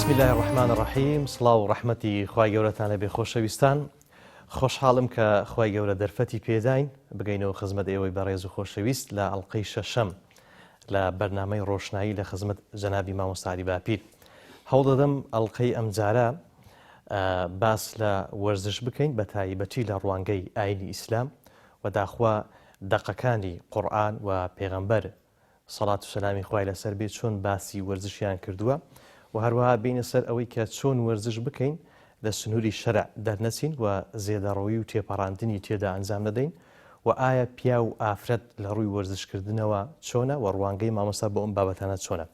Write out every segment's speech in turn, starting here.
بسم الله الرحمن الرحیم. سڵاو و ڕەحمەتی خوای گەورەتانە بێ خۆشەویستان. خۆشحاڵم کە خوای گەورە دەرفەتی پێداین بگەینەوە خزمەت ئێوەی بەڕێز و خۆشەویست لە ئەڵقەی شەشەم لە بەرنامەی ڕۆشنایی لە خزمەت جەنابی مامۆستا عەلی باپیر. هەوڵ دەدەم ئەڵقەی ئەم جارە باس لە وەرزش بکەین بە تایبەتی لە ڕوانگەی ئاینی ئیسلام و داخوا دەقەکانی قورئان و پێغەمبەر سەڵات و سەلامی خوای لەسەر بێت چۆن باسی وەرزشیان کردووە و هەروەها بینە سەر ئەوەی کە چۆن وەرزش بکەین لە سنووری شەرع دەرنەچین و زێدەڕەوی و تێپەڕاندنی تێدا ئەنجام نەدەین و ئایا پیا و ئافرەت لە ڕووی وەرزشکردنەوە چۆنە و ڕوانگەی مامۆستا بۆ ئەم بابەتانە چۆنە.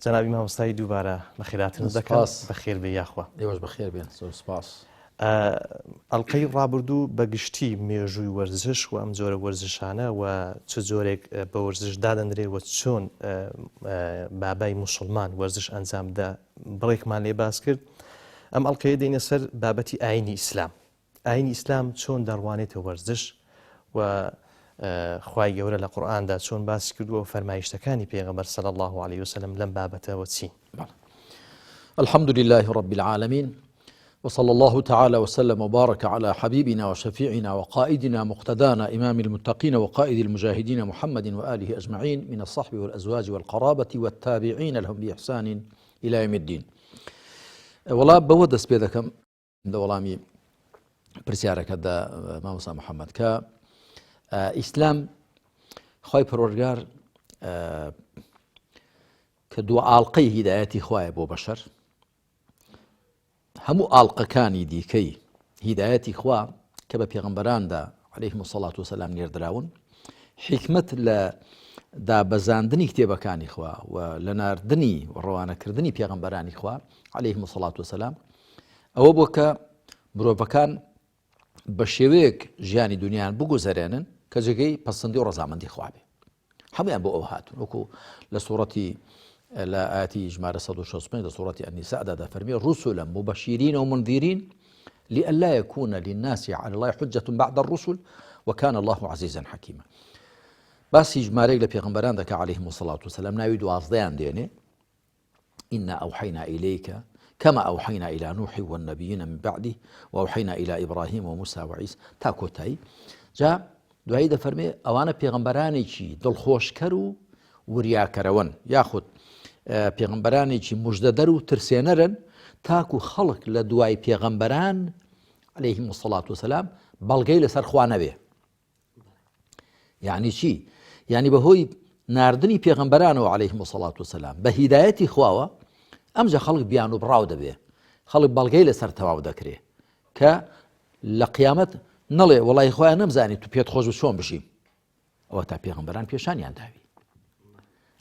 جەنابی مامۆستای دووبارە بەخێراتن دەکەم. بەخێر بێ یاخوا. دێوەش بەخێر بێن. زۆر سپاس. ئەڵقەی ڕابردوو بەگشتی مێژووی وەرزش و ئەم جۆرە وەرزشانە و چ جۆرێک بە وەرزش دادەنرێ و چۆن بابای موسڵمان وەرزش ئەنجام دا بڕێکمان لێ باس کرد. ئەم ئەڵقەیە دێنە سەر بابەتی ئاینی ئیسلام. ئاینی ئیسلام چۆن دەڕوانێتە وەرزش و خوای گەورە لە قورئاندا چۆن باسی کردووە و فەرمایشتەکانی پێغەمبەر صلی الله عليه وسلم لەم بابەتەوە چی؟ الحمد لله رب العالمين وصلى الله تعالى وسلم وبارك على حبيبنا وشفيعنا وقائدنا مقتدانا إمام المتقين وقائد المجاهدين محمد وآله أجمعين من الصحب والأزواج والقرابة والتابعين لهم بإحسان إلى يوم الدين. ولا بودس بيدكم دولامي برسيارك هذا ماموسا محمد إسلام خوي پروردگار كدو عالقي هدايتي خواي بو بشر همو ئاڵلقەکانی دیکەی هیدایەتی خوا کە بە پێغەمبەراندا عەلەیهیمو الصەڵات وسەلام نێردراون حیکمەت لە دابەزاندنی کتێبەکانی خوا و لە ناردنی و ڕەوانەکردنی پێغەمبەرانی خوا عەلەیهیمو الصەڵات وسەلام ئەوە بووە کە مرۆڤەکان بە شێوەیەک ژیانی دنیایان بگوزەرێنن کە جێگەی پەسەندی و ڕەزامەندی خوا بێ. هەمویان بۆ ئەو هاتون وەکو لە سوورەتی لا آتي جمارة 165 سورة النساء دا فرمي رسلا مبشرين ومنذرين لئلا يكون للناس على الله حجة بعد الرسل وكان الله عزيزا حكيما. بس جمارة لبيغمبران دك عليهم الصلاة والسلام ناوي دوازديان ديني إنا أوحينا إليك كما أوحينا إلى نوح والنبيين من بعده وأوحينا إلى إبراهيم وموسى وعيسى تاكوتاي جاء دعاء دا فرمي أوانا بيغمبراني شي دل خوش كرو وريا كرون ياخد پێغەمبەرانێکی موژدەدەر و ترسێنەرن تاکو خەڵک لە دوای پێغەمبەران عەلەیهیمو الصەڵات وسەلام بەڵگەی لەسەر خوا نەبێ. یعنی چی؟ یعنی بەهۆی ناردنی پێغەمبەرانەوە عەلەیهیمو الصەڵات وسەلام بە هیدایەتی خواوە ئەمجا خەڵک بیان و بڕاو دەبێ، خەڵک بەڵگەی لەسەر تەواو دەکرێ کە لە قیامەت نەڵێ وەڵای خۆیان نەمزانی تو پێت خۆش چۆن بژی، ئەوە تا پێغەمبەران پێشانیان داوی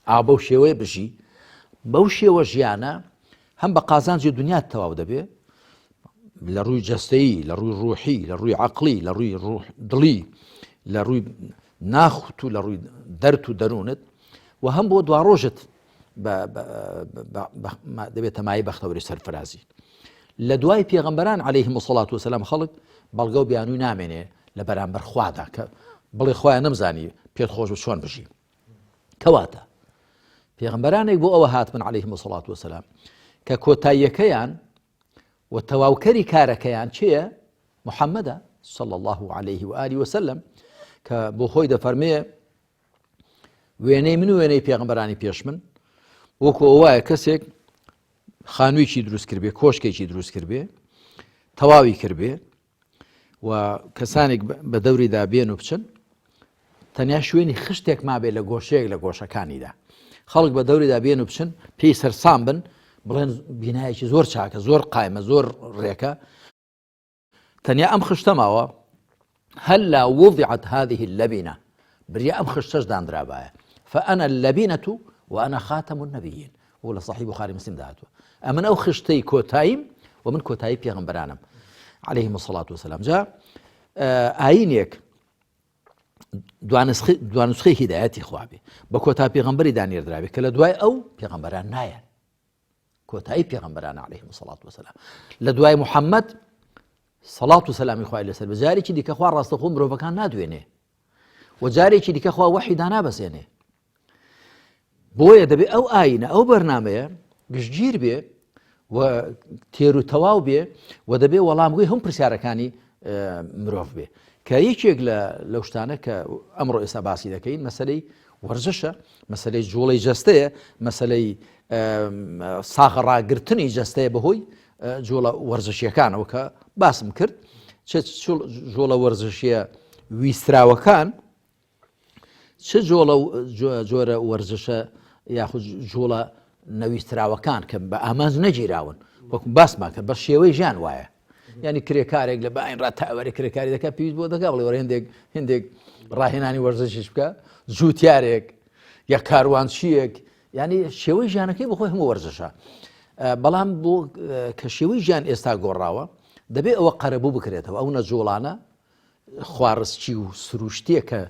ئا بەو شێوەیە بژی. بەو شێوە ژیانە هەم بە قازانجی دنیات تەواو دەبێ لە ڕووی جەستەیی، لە ڕووی ڕوحی، لە ڕووی عەقلی، لە ڕووی دڵی، لە ڕووی ناخت و لە ڕووی دەرد و دەروونت و هەم بۆ دوا ڕۆژت دەبێت تەمایی بەختەوەری سەرفرازی. لە دوای پێغەمبەران عەلەیهیمو الصەڵات وسەلام خەڵک بەڵگە و بیانووی نامێنێ لە بەرامبەر خوادا کە بڵێ خۆیان نەمزانی پێت خۆش و چۆن بژی. کەواتە پێغەمبەرانێک بۆ ئەوە هاتمن عەلەیهیمو الصەڵات وسەلام کە کۆتاییەکەیان و تەواوکەری کارەکەیان چییە؟ محەممەدە صلی الله عليه وآله وسلم کە بۆ خۆی دەفەرمێ وێنەی من و وێنەی پێغەمبەرانی پێش من وەکو ئەوایە کەسێک خانوویکی دروست کردبێ، کۆشکێکی دروست کردبێ، تەواوی کردبێ و کەسانێک بە دەوریدا بێن و بچن تەنیا شوێنی خشتێک مابێ لە گۆشەیەک لە گۆشەکانیدا خەڵک بە دەوریدا بێن و بچن پێی سەرسام بن بڵێن بینایەکی زۆر چاکە، زۆر قایمە، زۆر ڕێکە، تەنیا ئەم خشتە ماوە هەللا وضعت هذه اللبنة بریا ئەم خشتەش دانرابایە فأنا اللبنة وأنا خاتم النبيين ولا صحيح بخاري مسلم دهاتوە ئەمن ئەو خشتەی کۆتاییم و من کۆتایی پێغەمبەرانم عەلەیهیمو الصەڵات وسەلام. جا ئاینێک دوانسخەی هیدایەتی خوا بێ بە کۆتا پێغەمبەری دانێردرابێ کە لە دوای ئەو پێغەمبەران نایەن، کۆتایی پێغەمبەران عەلەیهیمو الصەڵات وسەلام لە دوای محەممەد سەڵات و سەلامی خوای لەسەر بە جارێکی دیکە خوا ڕاستەخۆ مرۆڤەکان نادوێنێ و جارێکی دیکە خوا وەحی دانابەسێنێ. بۆیە دەبێ ئەو ئاینە ئەو بەرنامەیە گشتگیر بێ و تێر و تەواو بێ و دەبێ وەڵامگوی هەم پرسیارەکانی مرۆڤ بێ کە یەکێک لەو شتانە کە ئەمڕۆ ئێستا باسی دەکەین مەسەلەی وەرزشە، مەسەلەی جوڵەی جەستەیە، مەسەلەی ساغڕاگرتنی جەستەیە بەهۆی جۆڵە وەرزشیەکانەوە کە باسم کرد جۆڵە وەرزشیە ویستراوەکان چه جۆرە وەرزشە یاخود جۆڵە نەویستراوەکان کە بە ئامانج نەگیراون وەکو باسمان کرد بە شێوەی ژیان وایە ینی کرێکارێک لە باین ڕاتاوەری کرێکاری دەکە پێویست بۆ دەکا بڵێ وەرە هێندێک ڕاهێنانی وەرزشیش بکە جووتیارێک یا کاروانچیەک ینی شێوەی ژیانەکەی بخۆی هەموو وەرزشە بەڵام بۆ کە شێوەی ژیان ئێستا گۆڕاوە دەبێت ئەوە قەرەبوو بکرێتەوە ئەو نەجۆڵانە خوارزکی و سروشتیە کە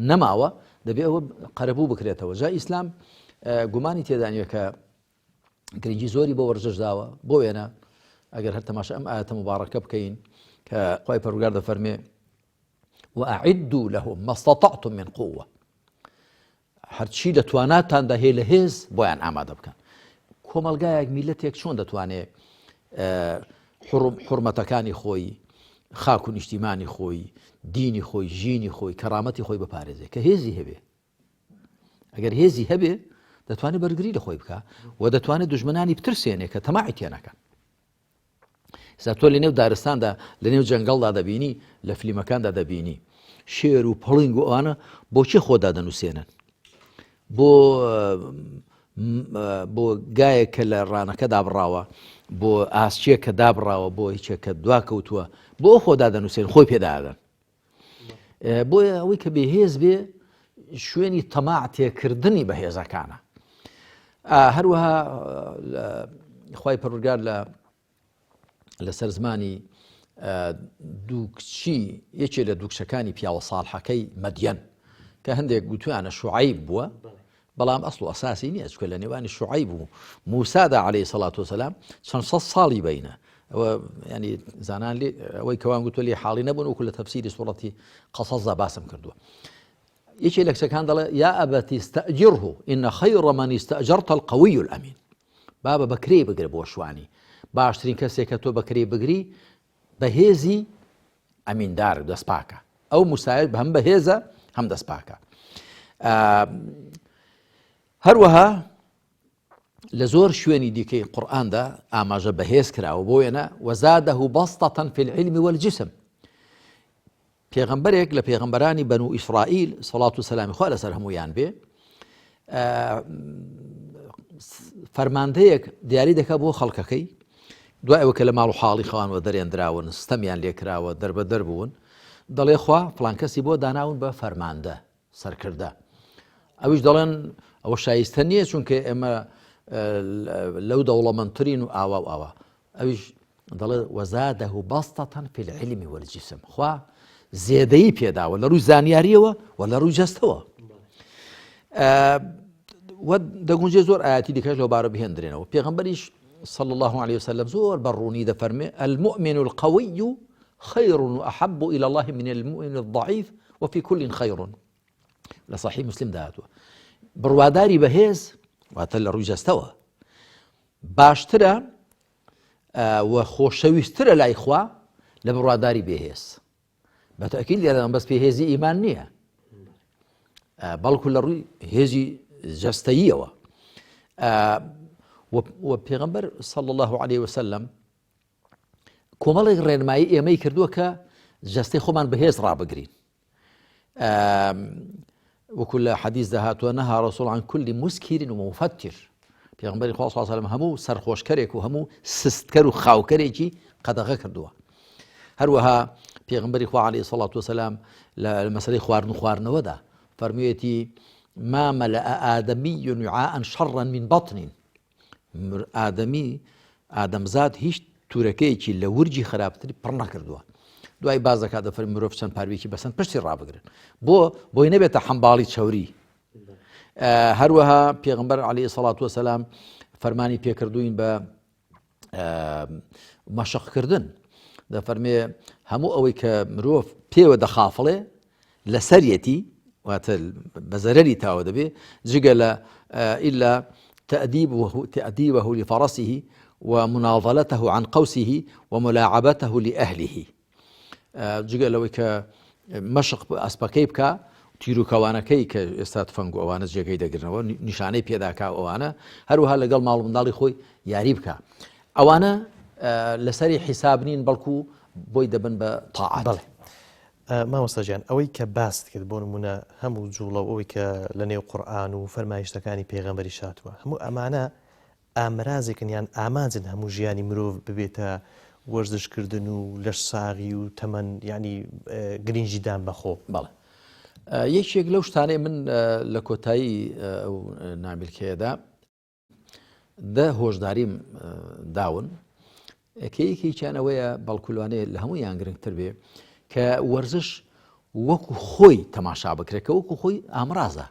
نەماوە دەبێت ئەوە قەرەبوو بکرێتەوە جا ئیسلام گومانی تێدانیوە کە گرنگی زۆری بۆ وەرزش داوە بۆ وێنە ئەگەر هەر تەماشا ئەم ئاەتە مبارەکە بکەین کە خوای پەروەردگار دەفەرمێ وأعدوا لهم ما استطعتم من قوة هەرچی لە تواناتاندا هەیە لە هێز بۆیان ئامادە بکەن کۆمەلگایەک میلەتێک چۆن دەتوانێت حورمەتەکانی خۆی خاک و نیشتیمانی خۆی دینی خۆی ژینی خۆی کەرامەتی خۆی بپارێزێ کە هێزی هەبێ ئەگەر هێزی هەبێ دەتوانێت بەرگری لە خۆی بکە و دەتوانێت دوژمنانی بترسێنێ کە تەماعی تێنەکەن ئێستا تۆ لە نێو دارستاندا لە نێو جەنگەڵدا دەبینی لە فلیمەکاندا دەبینی شێر و پەڵنگ و ئەوانە بۆچی خۆدا دەنووسێنن بۆ گایەک کە لە ڕانەکە دابڕاوە بۆ ئاسچیە کە دابڕاوە بۆ هیچێک کە دواکەوتووە بۆ خۆدا دەنووسێن خۆی پێدادەن بۆیە ئەوەی کە بێهێز بێ شوێنی تەماع تێکردنی بەهێزەکانە هەروەها خوای پەروەردگار لەسەر زمانی دوو کچی یەکێ لە دوو کچەکانی پیاوە ساڵحەکەی مەدیەن کە هەندێک گوتویانە شوعەیب بووە بەڵام ئەسڵ و ئەساسی نییە چکە لە نێوانی شوعەیب و موسادا عەلەیهی سەڵات وسەلام چەند سەد ساڵی بەینە ئەوە ینی زانان لێ ئەوەی کەوان گوتووە لێ حاڵی نەبوون وەکو لە تەفسیری سوورەتی قەسەسدا باسم کردووە یەکێ لە کچەکان دەڵێ یا ئەبەتی استەئجره ئین خەیڕ من استەئجەرتە القەوی الئەمین بابە بەکرێ بگرە بۆ شوانی باشترین کەسێک کە تۆ بەکرێ بگری بەهێزی ئەمیندار دەستپاکە ئەو موسایە هەم بەهێزە هەم دەستپاکە هەروەها لە زۆر شوێنی دیکەی قورئاندا ئاماژە بەهێز کراوە بۆ وێنە وەزادەه بەسطەة في العلم والجسم پێغەمبەرێک لە پێغەمبەرانی بەنو ئیسرائیل سەڵات و سەلامی خوا لەسەر هەموویان بێ فەرماندەیەک دیاری دەکات بۆ خەڵکەکەی دوای ئەوە کە لە ماڵ و حاڵی خەوانەوە دەرێنراون ستەمیان لێکراوە دەربەدەر بوون دەڵێ خوا فڵان کەسی بۆ داناون بە فەرماندە سەرکردە ئەویش دەڵێن ئەوە شایستە نییە چونکە ئێمە لەو دەوڵەمەندترین و ئاوا و ئاوا ئەویش دەڵێ وەزادەه بەسطەة في العلم والجسم خوا زێدەیی پێداوە لە ڕووی زانیاریەوە و لە ڕووی جەستەوە دەگونجێ زۆر ئاەتی دیکەش لەو بارە بهێندرێنەوە پێغەمبەریش صلى الله عليه وسلم زور بروني دفرمي المؤمن القوي خير وأحب إلى الله من المؤمن الضعيف وفي كل خير لصحيح مسلم دهاتوا برواداري بهيز واتل روجا استوى باشترا وخوشويسترا لا إخوة لبرواداري بهيز بتأكيد لأن بس في هذه إيمانية بل كل روي هذه جستية و پێغەمبەر صلى الله عليه وسلم کۆمەڵێک ڕێنمایی ئێمەی کردووە کە جەستەی خۆمان بەهێز ڕابگرین وەکو لە حەدیث دەهاتووە نەها ڕەسوڵ عن كل مسكر ومفتر پێغەمبەری خوا صلی الله عليه وسلم هەموو سەرخۆشکەرێک و هەموو سستکەر و خاوکەرێکی قەدەغە کردووە هەروەها پێغەمبەری خوا عليه الصلاة والسلام لە مەسەلەی خواردن و خواردنەوەدا فەرموویەتی ما ملأ آدمي وعاء شرا من بطن ئادەمزاد هیچ تورەکەیەکی لە ورجی خراپتری پڕ نەکردووە دوای بازەکە دەفەرمی مرۆڤ چەند پاروێکی بەسەند پشتی ڕابگرن بۆی نەبێتە حەمباڵی چەوری هەروەها پێغەمبەر عەلەیهی سەڵات وەسەلام فەرمانی پێکردووین بە مەشقکردن دەفەرمێ هەموو ئەوەی کە مرۆڤ پێوە دەخافڵێ لە سەرەتی واتە بە زەرەری تاوە دەبێ جگە لە ئیلا تأديبه لفرسه ومناضلته عن قوسه وملاعبته لأهله جگە لەوەی کە مەشق ئەسپەکەی بکە تیرروکەوانەکەی کە ئێستا تفەنگ و ئەوانە جێگەی دەگرنەوە نیشانەی پێداکا ئەوانە هەروەها لەگەڵ ماڵ منداڵی خۆی یاری بکە ئەوانە لەسەری حیساب نین بەڵکو بۆی دەبن بە تاعات. مامۆستاجیان ئەوەی کە باست کرد بۆ نمونە هەموو جوڵە ئەوەی کە لە نێو قورئان و فەرمایشتەکانی پێغەمبەری شاتووە هەموو ئەمانە ئامرازێکن یان ئامانجن هەموو ژیانی مرۆڤ ببێتە وەرزشکردن و لەش ساغی و تەمەەن ینی گرنگجیدان بەخۆ. بەڵێ یەکێک لەو شتانەی من لە کۆتایی ئەو نامیلکەیەدا هۆشداریم داون کەیەکییانەوەیە بەڵکولوانەیە لە هەموو یان گرنگتر بێ کە وەرزش وەکو خۆی تەماشا بکرێت کە وەکو خۆی ئامرازە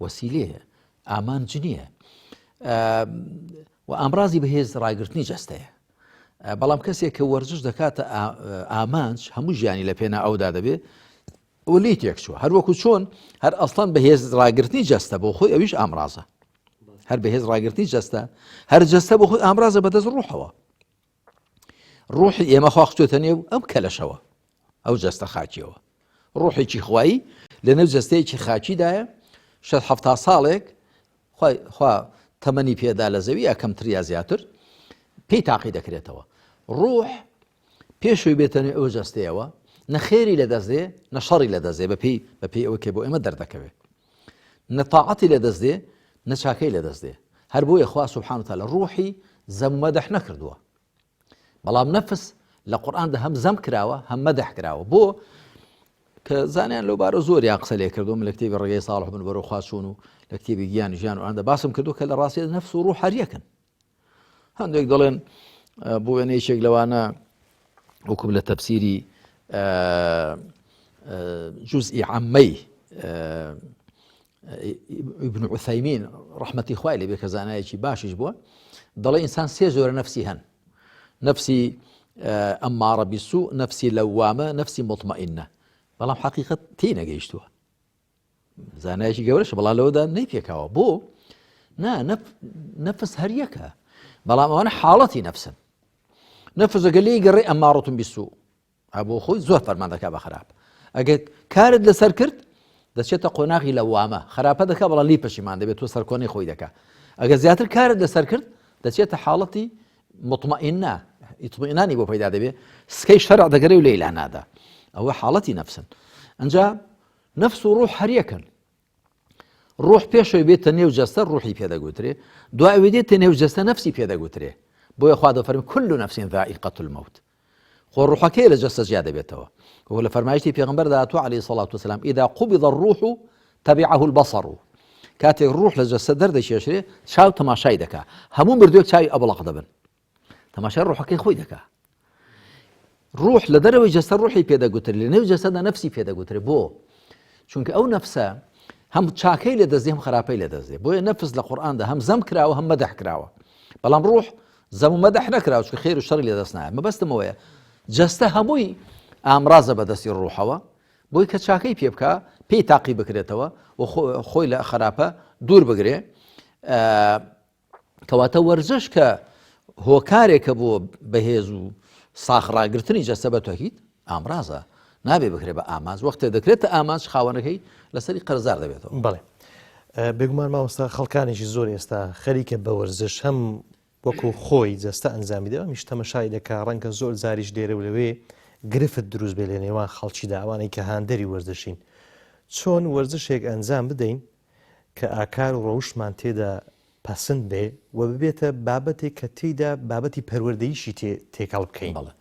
وەسیلەیە ئامانجنیە و ئامرازی بەهێز ڕایگررتنی جەستەیە. بەڵام کەسێک کە وەرزش دەکاتە ئامانج هەموو ژیانی لە پێنا ئەودا دەبێت ئەو لی تێکچووە هەروەکو چۆن هەر ئەسڵان بەهێز ڕاگررتنی جەستە بۆ خۆی ئەویش ئامرازە هەر بەهێز ڕاگررتنی جەستە هەر جەستە بۆ خۆی ئامرازە بەدەست ڕوحەوە ڕوحی ئێمە خواخچێتە نێو ئەم کەلەشەوە ئەو جەستە خاچیەوە ڕوحێکی خوایی لە نێو جەستەیەکی خاچیدایە 6 ساڵێک خوا تەمەنی پێدا لە زەوی ئەکەمتر یا زیاتر پێی تاقی دەکرێتەوە. ڕوح پێشوی بێتەنێ ئەو جەستەیەوە نەخێری لە دەستێ نەشەڕی لە دەستێ بەپێی ئەوە کێ بۆ ئێمە دەردەکەوێت نەتاعەتی لە دەستێ نەچاکەی لە دەستێ هەر بۆیە خوا سوبحانه وتعالى ڕوحی زەم و مەدەح نەکردووە بەڵام نەفس لە قورئاندا هەم زەم کراوە هەم مەدەح کراوە بۆ کە زانیان لەو بارە زۆریان قسە لێ کردوم لە کتێبی ڕێگەی ساڵح بن بەرەو خوا چوون و لە کتێبی گیانی ژیان و ئەوەندە باسم کردو کە لە ڕاستیدا نەفس و ڕوح هەریەکن. هەندێک دەڵێن بۆ وێنەیەکێک لەوانە وەکوم لە تەفسیری جزئی عەمەی ابن عثەیمین ڕەحمەتی خوای لێ بێ کە زانایەکی باشیش بووە دەڵێ ئینسان سێ جۆرە نەفسی هەن نەفسی ئەممارە بیسوء نەفسی لەوامە نەفسی مطمئینە بەڵام حەقیقەت تێی نەگەیشتووە زانایەکی گەورەشە بەڵام لەوەدا نەیپێکاوە بۆ نەفس هەریەکە بەڵام ئەوانە حاڵەتی نەفسن نەفس ئەگەر لێی گەڕێ ئەممارەتون بیسوء بۆ خۆی زۆر فەرمان دەکا بە خراپ ئەگەر کارت لەسەر کرد دەچێتە قۆناغی لەوامە خراپە دەکا بەڵام لی پەشیمان دەبێت تۆ سەرکۆنەی خۆی دەکا ئەگەر زیاتر کارت لەسەر کرد دەچێتە حاڵەتی مطمئینە ئیطمئینانی بۆ پەیدا دەبێت سکەی شەرع دەگەڕێ و لێی لا نادا ئەوە حاڵەتی نەفسن. ئەنجا نەفس و ڕوح هەریەکن ڕوح پێشەوەی بێتە نێو جەستە ڕوحی پێدەگوترێ دوای دێتە نێو جەستە نەفسی پێدەگوترێ بۆیە خوا دەفەرمێ كل نفس ذائقة الموت خۆ ڕوحەکەی لە جەستە جیا دەبێتەوە وهو لە فەرمایشتی پێغەمبەردا هاتووە عليه الصلاة والسلام إذا قبض الروح تبعه البصر کاتێک ڕوح لە جەستە دەردەکێشرێ چاو تەماشای دەکا هەموو مردوێک چاوی ئەبڵق دەبن تەماشای ڕوحەکەی خۆی دەکا ڕوح لە دەرەوەی جەستە ڕوحی پێدەگوترێ لە نێو جەستەدا نەفسی پێدەگوترێ بۆ چونکە ئەو نەفسە هەم چاکەی لە دەستێ هەم خراپەی لە دەستێ بۆیە نەفس لە قورئاندا هەم زەم کراوە هەم مەدەح کراوە بەڵام ڕوح زەم و مەدەح نەکراوە چونکە خێر و شەڕی لە دەست نایە مەبەستمەوەیە جەستە هەمووی ئامرازە بەدەستی ڕوحەوە بۆی کە چاکەی پێ بکە پێی تاقی بکرێتەوە و خۆی لە خراپە دوور بگرێ کەواتە وەرزش کە هۆکارێکە بۆ بەهێز و ساخڕاگرتنی جەستە بە تۆکیت ئامرازە نابێ بکرێ بە ئاماز وەختێ دەکرێتە ئاماز خاوەنەکەی لەسەری قەرزار دەبێتەوە. بەڵێ بێگومان مامۆستا خەڵکانێکی زۆر ئێستا خەریکە بە وەرزش هەم وەکو خۆی جەستە ئەنجامی دەوە میش تەمەشای دەکا ڕەنگە زۆر زاریش دێرە و لەوێ گرفت دروست بێ لە نێوان خەڵکیدا ئەوانەی کە هاندەری وەرزشین چۆن وەرزشێک ئەنجام بدەین کە ئاکار و ڕەوشمان تێدا پەسند بێ و ببێتە بابەتێک کە تێیدا بابەتی پەروەردەییشی تێکەڵ بکەین. بەڵێ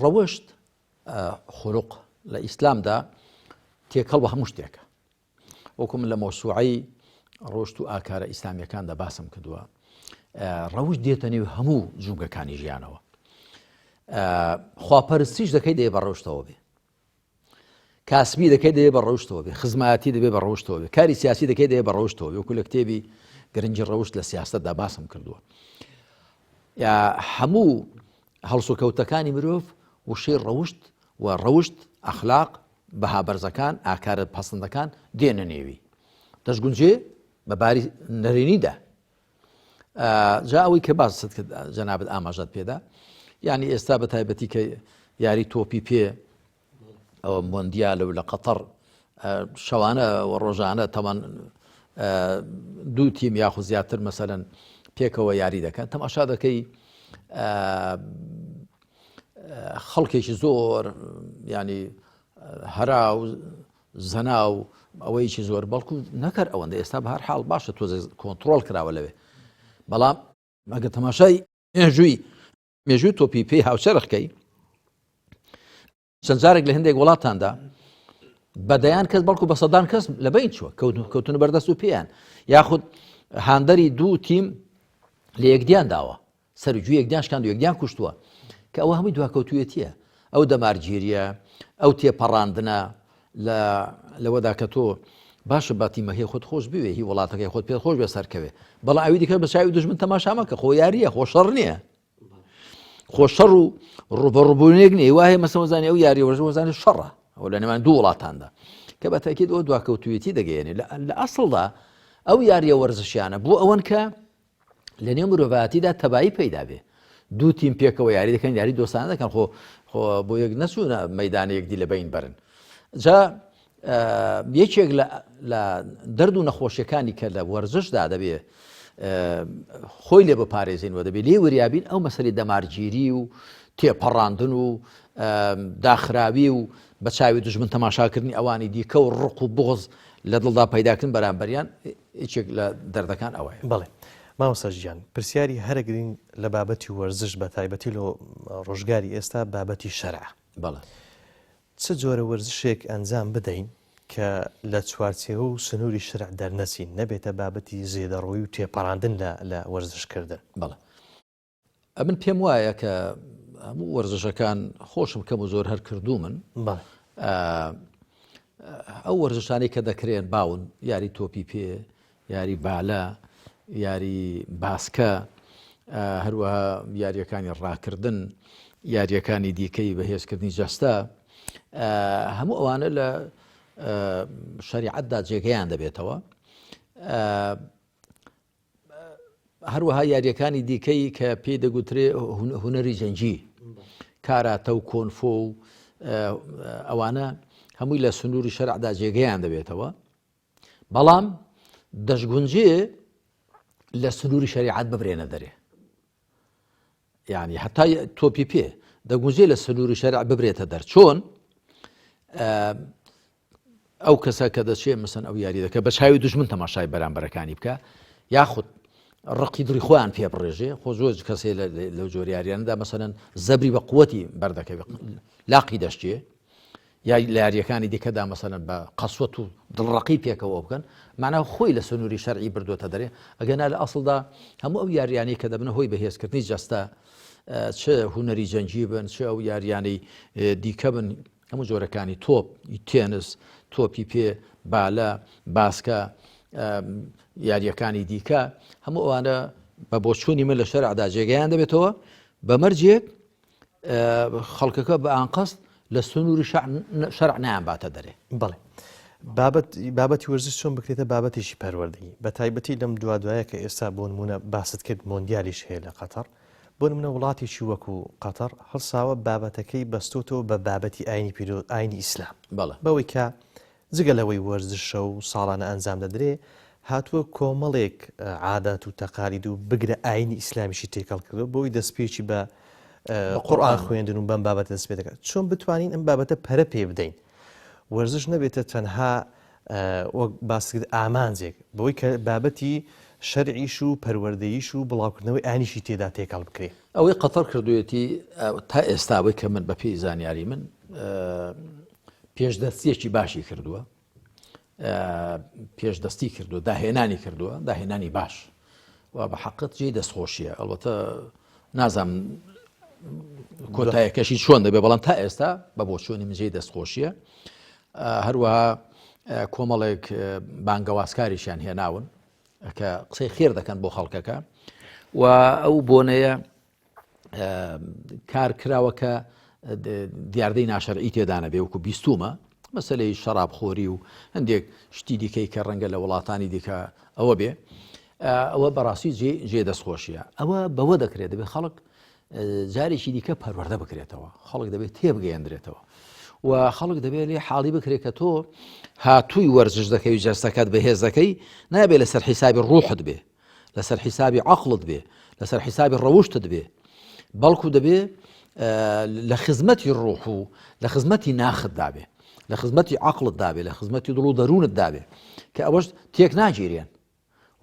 ڕەوشت خولق لە ئیسلامدا تێکەڵ بە هەموو شتێکە وەکوم لە مۆسوعەی ڕۆشت و ئاکارە ئیسلامیەکاندا باسم کردووە ڕەوشت دێتە نێو هەموو جومگەکانی ژیانەوە خواپەرستیش دەکەی دەیە بە ڕەوشتەوە بێ کاسبی دەکەی دەیە بە ڕەوشتەوە بێ خزمەتی دەبێ بە ڕەوشتەوە بێ کاری سیاسی دەکەی دەیە بە ڕەوشتەوە بێ وەکو لە کتێبی گرنگی ڕەوشت لە سیاستەتدا باسم کردووە هەموو هەڵسوکەوتەکانی مرۆڤ وشەی ڕەوشت و ڕەوشت ئەخلاق بەها بەرزەکان ئاکارە پەسەندەکان دێنە نێوی دەستگونجێ بەباری نەرێنیدا جا ئەوەی کە باست کرد جەنابەت ئاماژەت پێدا یعنی ئێستا بە تایبەتی کە یاری تۆپی پێ ئەوە مۆندیالە و لە قەتەر شەوانە و ڕۆژانە تەمان دوو تیم یاخو زیاتر مەسەلەن پێکەوە یاری دەکەن تەماشا دەکەی خەڵکێکی زۆر ینی هەرا و زەنا و ئەوەیکی زۆر بەڵکو نەکەر ئەوەندە ئێستا بە هەر حاڵ باشە تۆ کۆنتترۆل کراوە لەوێ بەڵام ئەگە تەماشای مێژووی تۆپی پێی هاوچەرخکەی چەند جارێک لە هەندێک وڵاتاندا بەدەیان کەس بەڵکو بە سەدان کەس لە بین چووە کەوتونە بەردەست و پێیان یاخود هاندەری دوو تیم لە یەکدیان داوە سەرجووی یەکدیان شکاند و یەکدیان کوشتووە کە ئەوە هەمووی دواکەوتویەتیە ئەو دەمارگیریە ئەو تێپەڕاندنە لەوەدا کە تۆ باشە باتیمەهەیە خۆت خۆش بوێ هی وڵاتەکەی خۆت پێت خۆش بێ سەرکەوێ بەڵام ئەوی دیکە بە چاوی دژمن تەماشامە کە خۆ یاریە خۆشەڕ نییە خۆشەڕ و ڕوبەڕووبوونێک نیە وایە مەسەوەزانانی ئەو یاری وەرزوەزانانی شەڕە ئەو لە نێوان دوو وڵاتاندا کە بە تاکید ئەوە دواکەوتویەتی دەگەیەنێ لە ئەسڵدا ئەو یاریە وەرزشیانە بۆ ئەوەن کە لە نێو مرۆڤایەتیدا تەبایی پەیدا بێ دوو تیم پێکەوە یاری دەکەن یاری دۆستانە دەکەن خۆ بۆ یەک نەچوونە مەیدانەیەکدی لە بین بەرن جا یەکێک لە دەرد و نەخۆشیەکانی کە لە وەرزشدا دەبێ خۆی لێ بپارێزینەوە دەبێت لێ وریابین ئەو مەسەری دەمارگیری و تێپەڕاندن و داخراوی و بە چاوی دژمن تەماشاکردنی ئەوانی دیکە و ڕق و بغز لە دڵدا پەیداکردن بەرامبەریان هیچێک لە دەردەکان ئەوەیە. بەڵێ مامۆستا ژیان پرسیاری هەرەگرین لە بابەتی وەرزش بە تایبەتی لە ڕۆژگاری ئێستا بابەتی شەرع. بەڵێ چ جۆرە وەرزشێک ئەنجام بدەین کە لە چوارچێوە و سنووری شرع دەرنەچین نەبێتە بابەتی زێدەڕۆی و تێپەڕاندن لە وەرزشکردن. بەڵێ من پێم وایە کە هەموو وەرزشەکان خۆشم کەم و زۆر هەر کردو من ئەو وەرزشانەی کە دەکرێن باون یاری تۆپی پێ یاری بالە یاری باسکە هەروەها یاریەکانی ڕاکردن یاریەکانی دیکەی بەهێزکردنی جەستە هەموو ئەوانە لە شەریعەتدا جێگەیان دەبێتەوە هەروەها یاریەکانی دیکەی کە پێی دەگوترێ هونەری جەنگی کاراتە و کۆنفۆ و ئەوانە هەمووی لە سنووری شەرعدا جێگەیان دەبێتەوە بەڵام دەشگونجێ لە سنووری شەریعەت ببرێنە دەرێ یعنی هەتا تۆپی پێ دەگونجێ لە سنووری شەرع ببرێتە دەر چۆن ئەو کەسە کە دەچێت مەسەن ئەو یاری دەکە بە چاوی دژمن تەماشای بەرامبەرەکانی بکە یاخود ڕقی دڕی خۆیان پێ بڕێژێ خۆ زۆر کەسێ لەو جۆری یاریانەدا مەسەن زەبری بە قووەتی بەردەکەوێت لاقی دەشتێ یا لە یاریەکانی دیکەدا مەسەن بە قەسوەت و دڵڕقی پێکەوە بکەن معناها خۆی لە سنووری شەرعی بردوۆتە دەرێ ئەگەنا لە ئەسڵدا هەموو ئەو یاریانی کە دەبنە هۆی بەهێزکردنی جەستە چه هونەری جەنگی بن چه ئەو یاریانەی دیکە بن هەموو جۆرەکانی تۆپ تێنس تۆپی پێ بالە باسکە یاریەکانی دیکە هەموو ئەوانە بە بۆچوونی من لە شەرعدا جێگەیان دەبێتەوە بەمەرجێک خەڵکەکە بە ئانقەست لە سنووری شەرع نایانباتە دەرێ. بەڵێ بابەتی وەرزش چۆن بکرێتە بابەتێکی پەروەردەیی بە تایبەتی لەم دوایە کە ئێستا بۆ نمونە باست کرد مۆندیالیش هەیە لە قەتەر بۆ نمونە وڵاتێکی وەکو قەتەر هەڵساوە بابەتەکەی بەستۆتەوە بە بابەتی ئاینی ئیسلام بەوەی کە جگە لەوەی وەرزشە و ساڵانە ئەنجام دەدرێ هاتووە کۆمەڵێک عادات و تەقالید و بگرە ئاینی ئیسلامیشی تێکەڵ کردەوە بۆی دەستپێکی بە قورئان خوێندن و بەم بابەتە دەست پێ دەکات چۆن بتوانین ئەم بابەتە پەرە پێ بدەین وەرزش نەبێتە تەنها وەک باسکرد ئامانجێک بەوەی کە بابەتی شەرعیش و پەروەردەییش و بڵاوکردنەوەی ئاینیشی تێدا تێکەڵ بکرێت ئەوەی قەتەر کردوێتی تا ئێستاوەی کە من بە پێی زانیاری من پێشدەستیەکی باشی کردووە پێشدەستی کردووە داهێنانی کردووە داهێنانی باش و بە حەقت جێی دەستخۆشیە ئەڵبەتە نازانم کۆتایەکەشی چۆن دەبێت بەڵام تا ئێستا بە بۆچوونی مجێی دەستخۆشیە هەروەها کۆمەڵێک بانگەوازکاریشیان هێناون کە قسەی خێر دەکەن بۆ خەڵکەکە و ئەو بۆنەیە کار کراوەکە دیاردەی ناشەرعی تێدانە بێ وەکو بیستومە مەسەلەی شەرابخۆری و هەندێک شتی دیکەی کە ڕەنگە لە وڵاتانی دیکە ئەوە بێ ئەوە بەڕاستی جێ دەستخۆشیە ئەوە بەوە دەکرێت دەبێت خەڵک جارێکی دیکە پەروەردە بکرێتەوە خەڵک دەبێت تێبگەیەندرێتەوە و خەڵک دەبێت لێ حاڵی بکرێت کە تۆ هاتووی وەرزش دەکەی و جەستەکەت بەهێز دەکەی نابێت لەسەر حیسابی ڕوحت بێ لەسەر حیسابی عەقڵت بێ لەسەر حیسابی ڕەوشتت بێ بەڵکو دەبێت لە خزمەتی ڕوح و لە خزمەتی ناخت دابێ لە خزمەتی عەقڵت دابێ لە خزمەتی دڵ و دەروونت دابێ کە ئەوەش تێک ناگیرێن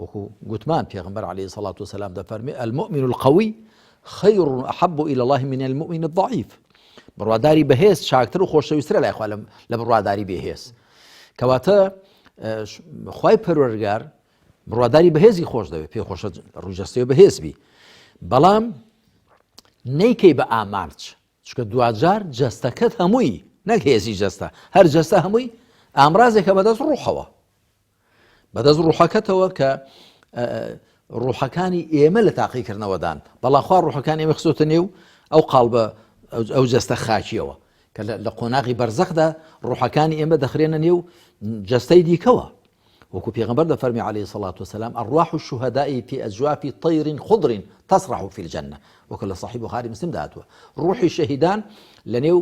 وەکو گوتمان پێغەمبەر عەلەیهی سەڵات وسەلام دەفەرمێ المؤمن القوی خير أحب إلى الله من المؤمن الضعيف بڕواداری بەهێز چاکتر و خۆشەویسترە لای خوا لە بڕواداری بێهێز کەواتە خوای پەروەردگار بڕواداری بەهێزی خۆش دەوێت پێی خۆشە ڕووجەستەوە بەهێزبی بەڵام نەیکەی بە ئامارج چکە دوجار جەستەکەت هەمووی نەک هێزی جەستە هەر جەستە هەمووی ئامرازێکە بەدەست ڕوحەوە بەدەست ڕوحەکەتەوە کە ڕوحەکانی ئێمە لە تاقیکردنەوەدان بەڵام خوا ڕوحەکان ئێمە خسۆتە نێو ئەو قاڵبە ئەو جەستە خاچیەوە کە لە قۆناغی بەرزەخدا ڕوحەکانی ئێمە دەخرێنە نێو جەستەی دیکەوە وەکو پێغەمبەر دەفەرمی عەلەیهی سەڵات وسەلام الروح الشهداء في أجواف طير خضر تسرح في الجنة وەکو لە صحیح بوخاری مسلم داهاتووە ڕوحی شەهیدان لە نێو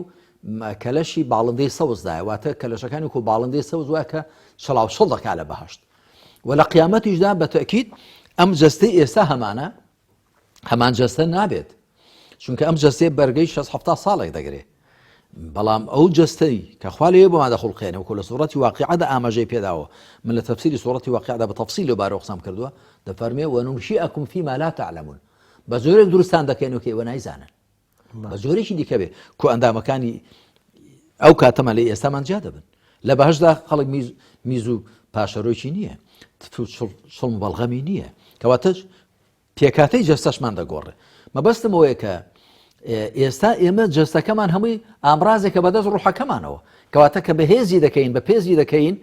کەلەشی باڵندەی سەوزدایە واتە کەلەشەکانی وەکو باڵندەی سەوز وایە کە شەڵاو شەڵ دەکا لە بەهەشت و لە قیامەتیشدا بەتەئکید ئەم جەستەی ئێستا هەمان جەستە نابێت چونکە ئەم جەستەی بەرگەی 60-70 ساڵێک دەگرێت بەڵام ئەو جەستەی کە خوا لێ بۆمان دەخڵقێنێ وەکو لە سوورەتی واقعەدا ئاماژەی پێداوە من لە تەفسیری سوورەتی واقعەدا بە تەفسیل لەبارەوە قسەم کردووە دەفەرمێ وەنونشئکم فیما لا تعلمون بە زۆرێک دروستان دەکەین کە ئێوە نایزانن بە زۆرێکی دیکە بێ کۆ ئەندامەکانی ئەو کاتەمە لە ئێستامان جیا دەبن لە بەهەشدا خەڵک میز و پاشەرۆکی نییە شڵم بەڵغەمی نییە کەواتە پێکاتەی جەستەشمان دەگۆڕێ مەبەستمەوەیە کە ئێستا ئێمە جەستەکەمان هەمووی ئامرازێکە بەدەست ڕوحەکەمانەوە کەواتە کە بەهێزی دەکەین بە پێزی دەکەین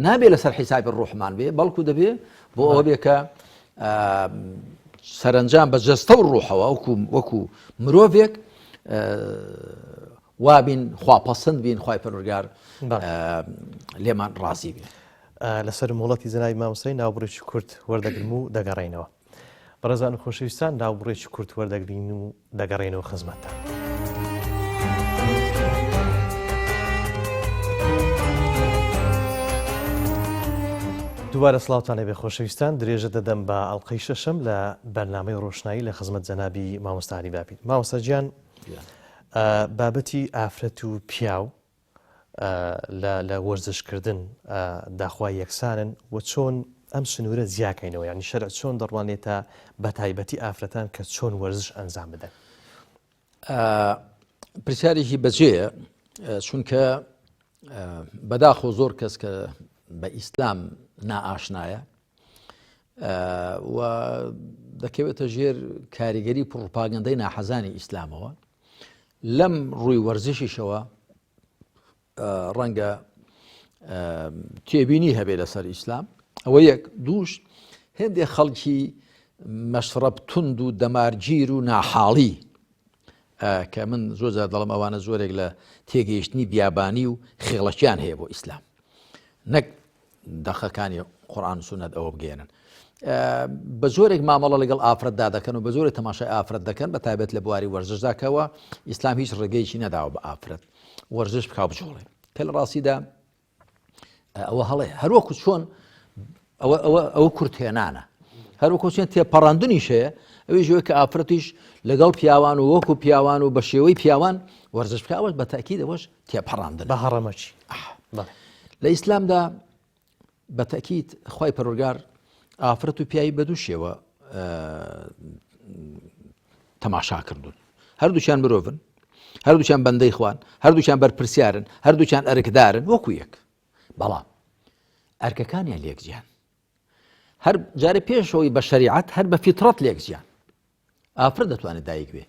نابێت لەسەر حیسابی ڕوحمان بێ بەڵکو دەبێ بۆ ئەوە بێ کە سەرنجام بە جەستە و ڕوحەوە وەکو مرۆڤێک وابین خواپەسەند بین خوای پەروەردگار لێمان ڕازی بێ لەسەر مۆڵەتی جەنابی مامۆستای ناوبڕێکی کورت وەردەگرم و دەگەڕێینەوە بەڕێزان و خۆشەویستان ناوبڕێکی کورت وەردەگرین و دەگەڕێنەوە خزمەتتان دووبارە سڵاوتان لەبێ خۆشەویستان درێژە دەدەم بە ئەڵقەی شەشەم لە بەرنامەی ڕۆشنایی لە خزمەت جەنابی مامۆستا عەلی بابین مامۆستا گیان بابەتی ئافرەت و پیاو لە وەرزشکردن داخوای یەکسانن و چۆن ئەم سنوورە زیاکەینەوە یعنی شەرع چۆن دەڕوانێتە بە تایبەتی ئافرەتان کە چۆن وەرزش ئەنجام بدەن پرسیارێکی بەجێیە چونکە بەداخۆ زۆر کەس کە بە ئیسلام نائاشنایە و دەکەوێتە ژێر کاریگەری پڕۆپاگەندەی ناحەزانی ئیسلامەوە لەم ڕووی وەرزشیشەوە ڕەنگە تێبینی هەبێ لەسەر ئیسلام ئەوە یەک دووش هێندێک خەڵکی مەشرەب تند و دەمارگیر و ناحاڵی کە من زۆر دەڵم ئەوانە زۆرێک لە تێگەیشتنی بیابانی و خێڵەکیان هەیە بۆ ئیسلام نەک دەخەکانی قورئان و سونەت ئەوە بگێنن بە زۆرێک مامەڵە لەگەڵ ئافرەتدا دەکەن و بە زۆرێک تەماشای ئافرەت دەکەن بە تایبەت لە بواری وەرزشداکەوە ئیسلام هیچ ڕێگەیەکی نەداوە بە ئافرەت وەرزش بکاو بجوڵێ کە لە ڕاستیدا ئەوە هەڵەیە هەروەکو چۆن ئەوە کورتێنانە هەروەکو چۆن تێپەڕاندنیش هەیە ئەوەی ژێوەیە کە ئافرەتیش لەگەڵ پیاوان و وەکو پیاوان و بە شێوەی پیاوان وەرزش بکە ئەوەش بە تاکید ئەوەش تێپەڕاندن بە هەڕەمەچی لە ئیسلامدا بە تاکید خوای پەروەردگار ئافرەت و پیاوی بە دوو شێوە تەماشا کردوون هەردووچیان مرۆڤن هەردووچیان بەندەی خوان هەردووچیان بەرپرسیارن هەردووچیان ئەرکدارن وەکو یەک بەڵام ئەرکەکانیان لێکجیان هەر جارێ پێشەوەی بە شەریعەت هەر بە فیترەت لێکجیان ئافرەت دەتوانێت دایک بێ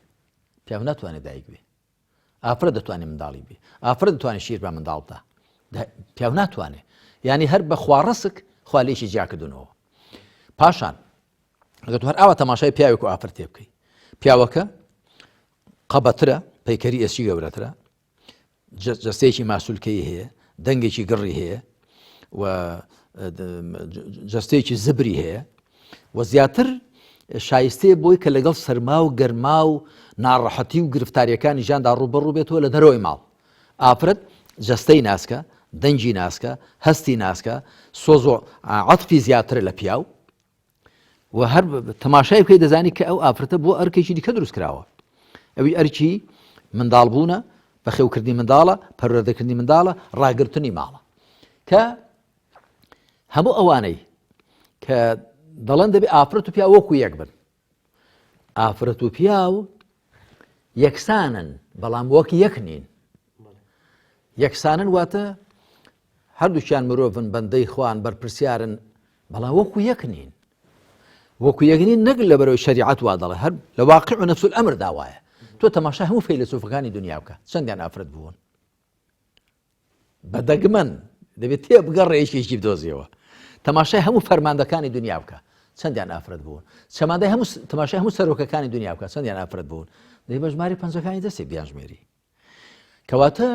پیاو ناتوانێت دایک بێ ئافرەت دەتوانێت منداڵی بێ ئافرەت دەتوانێت شیر بە منداڵ بدا پیاو ناتوانێت یعنی هەر بە خواڕسک خوا لێشی جیاکردنەوە پاشان ئەگەر تو هەر ئاوا تەماشای پیاوێک و ئافرەت تێ بکەی پیاوەکە قەبەترە پەیکەری ئێسچی گەورەترە جەستەیەکی ماسوولکەی هەیە دەنگێکی گڕی هەیە و جەستەیەکی زبری هەیە و زیاتر شایستەیە بۆی کە لەگەڵ سەرما و گەرما و ناڕەحەتی و گرفتاریەکانی ژیاندا ڕوبەڕوو بێتەوە لە دەرەوەی ماڵ. ئافرەت جەستەی ناسکە، دەنجی ناسکە، هەستی ناسکە، سۆز و عەتفی زیاترە لە پیاو و هەر تەماشای بکەی دەزانی کە ئەو ئافرەتە بۆ ئەرکێکی دیکە دروست کراوە. ئەوی ئەرکی منداڵبوونە، بەخێوکردنی منداڵە، پەروەردەکردنی منداڵە، ڕاگرتنی ماڵە کە هەموو ئەوانەی کە دەڵێن دەبێ ئافرەت و پیا وەکو یەک بن. ئافرەت و پیاو یەکسانن بەڵام وەک یەک نین. یەکسانن واتە هەردووکیان مرۆڤن، بەندەی خوان، بەرپرسیارن، بەڵام وەکو یەک نین. وەکو یەک نین نەک لەبەرەوەی شەریعەت وا دەڵێ، هەر لە واقع و نەفس الئەمر داوایە. تۆ تەماشا هەموو فەیلسوفەکانی دنیا بکە، چەندیان ئافرەت بوون بەدەگمەن دەبێت تێبگەڕێیەکێکی بدۆزیەوە. تەماشای هەموو فەرماندەکانی دنیا بکە، چەندیان ئافرەت بوون. تەماشای هەموو سەرۆکەکانی دنیا بکە، چەندیان ئافرەت بوون. دەی بە ژماری پەنجەکانی دەستێ بیانژمێری. کەواتە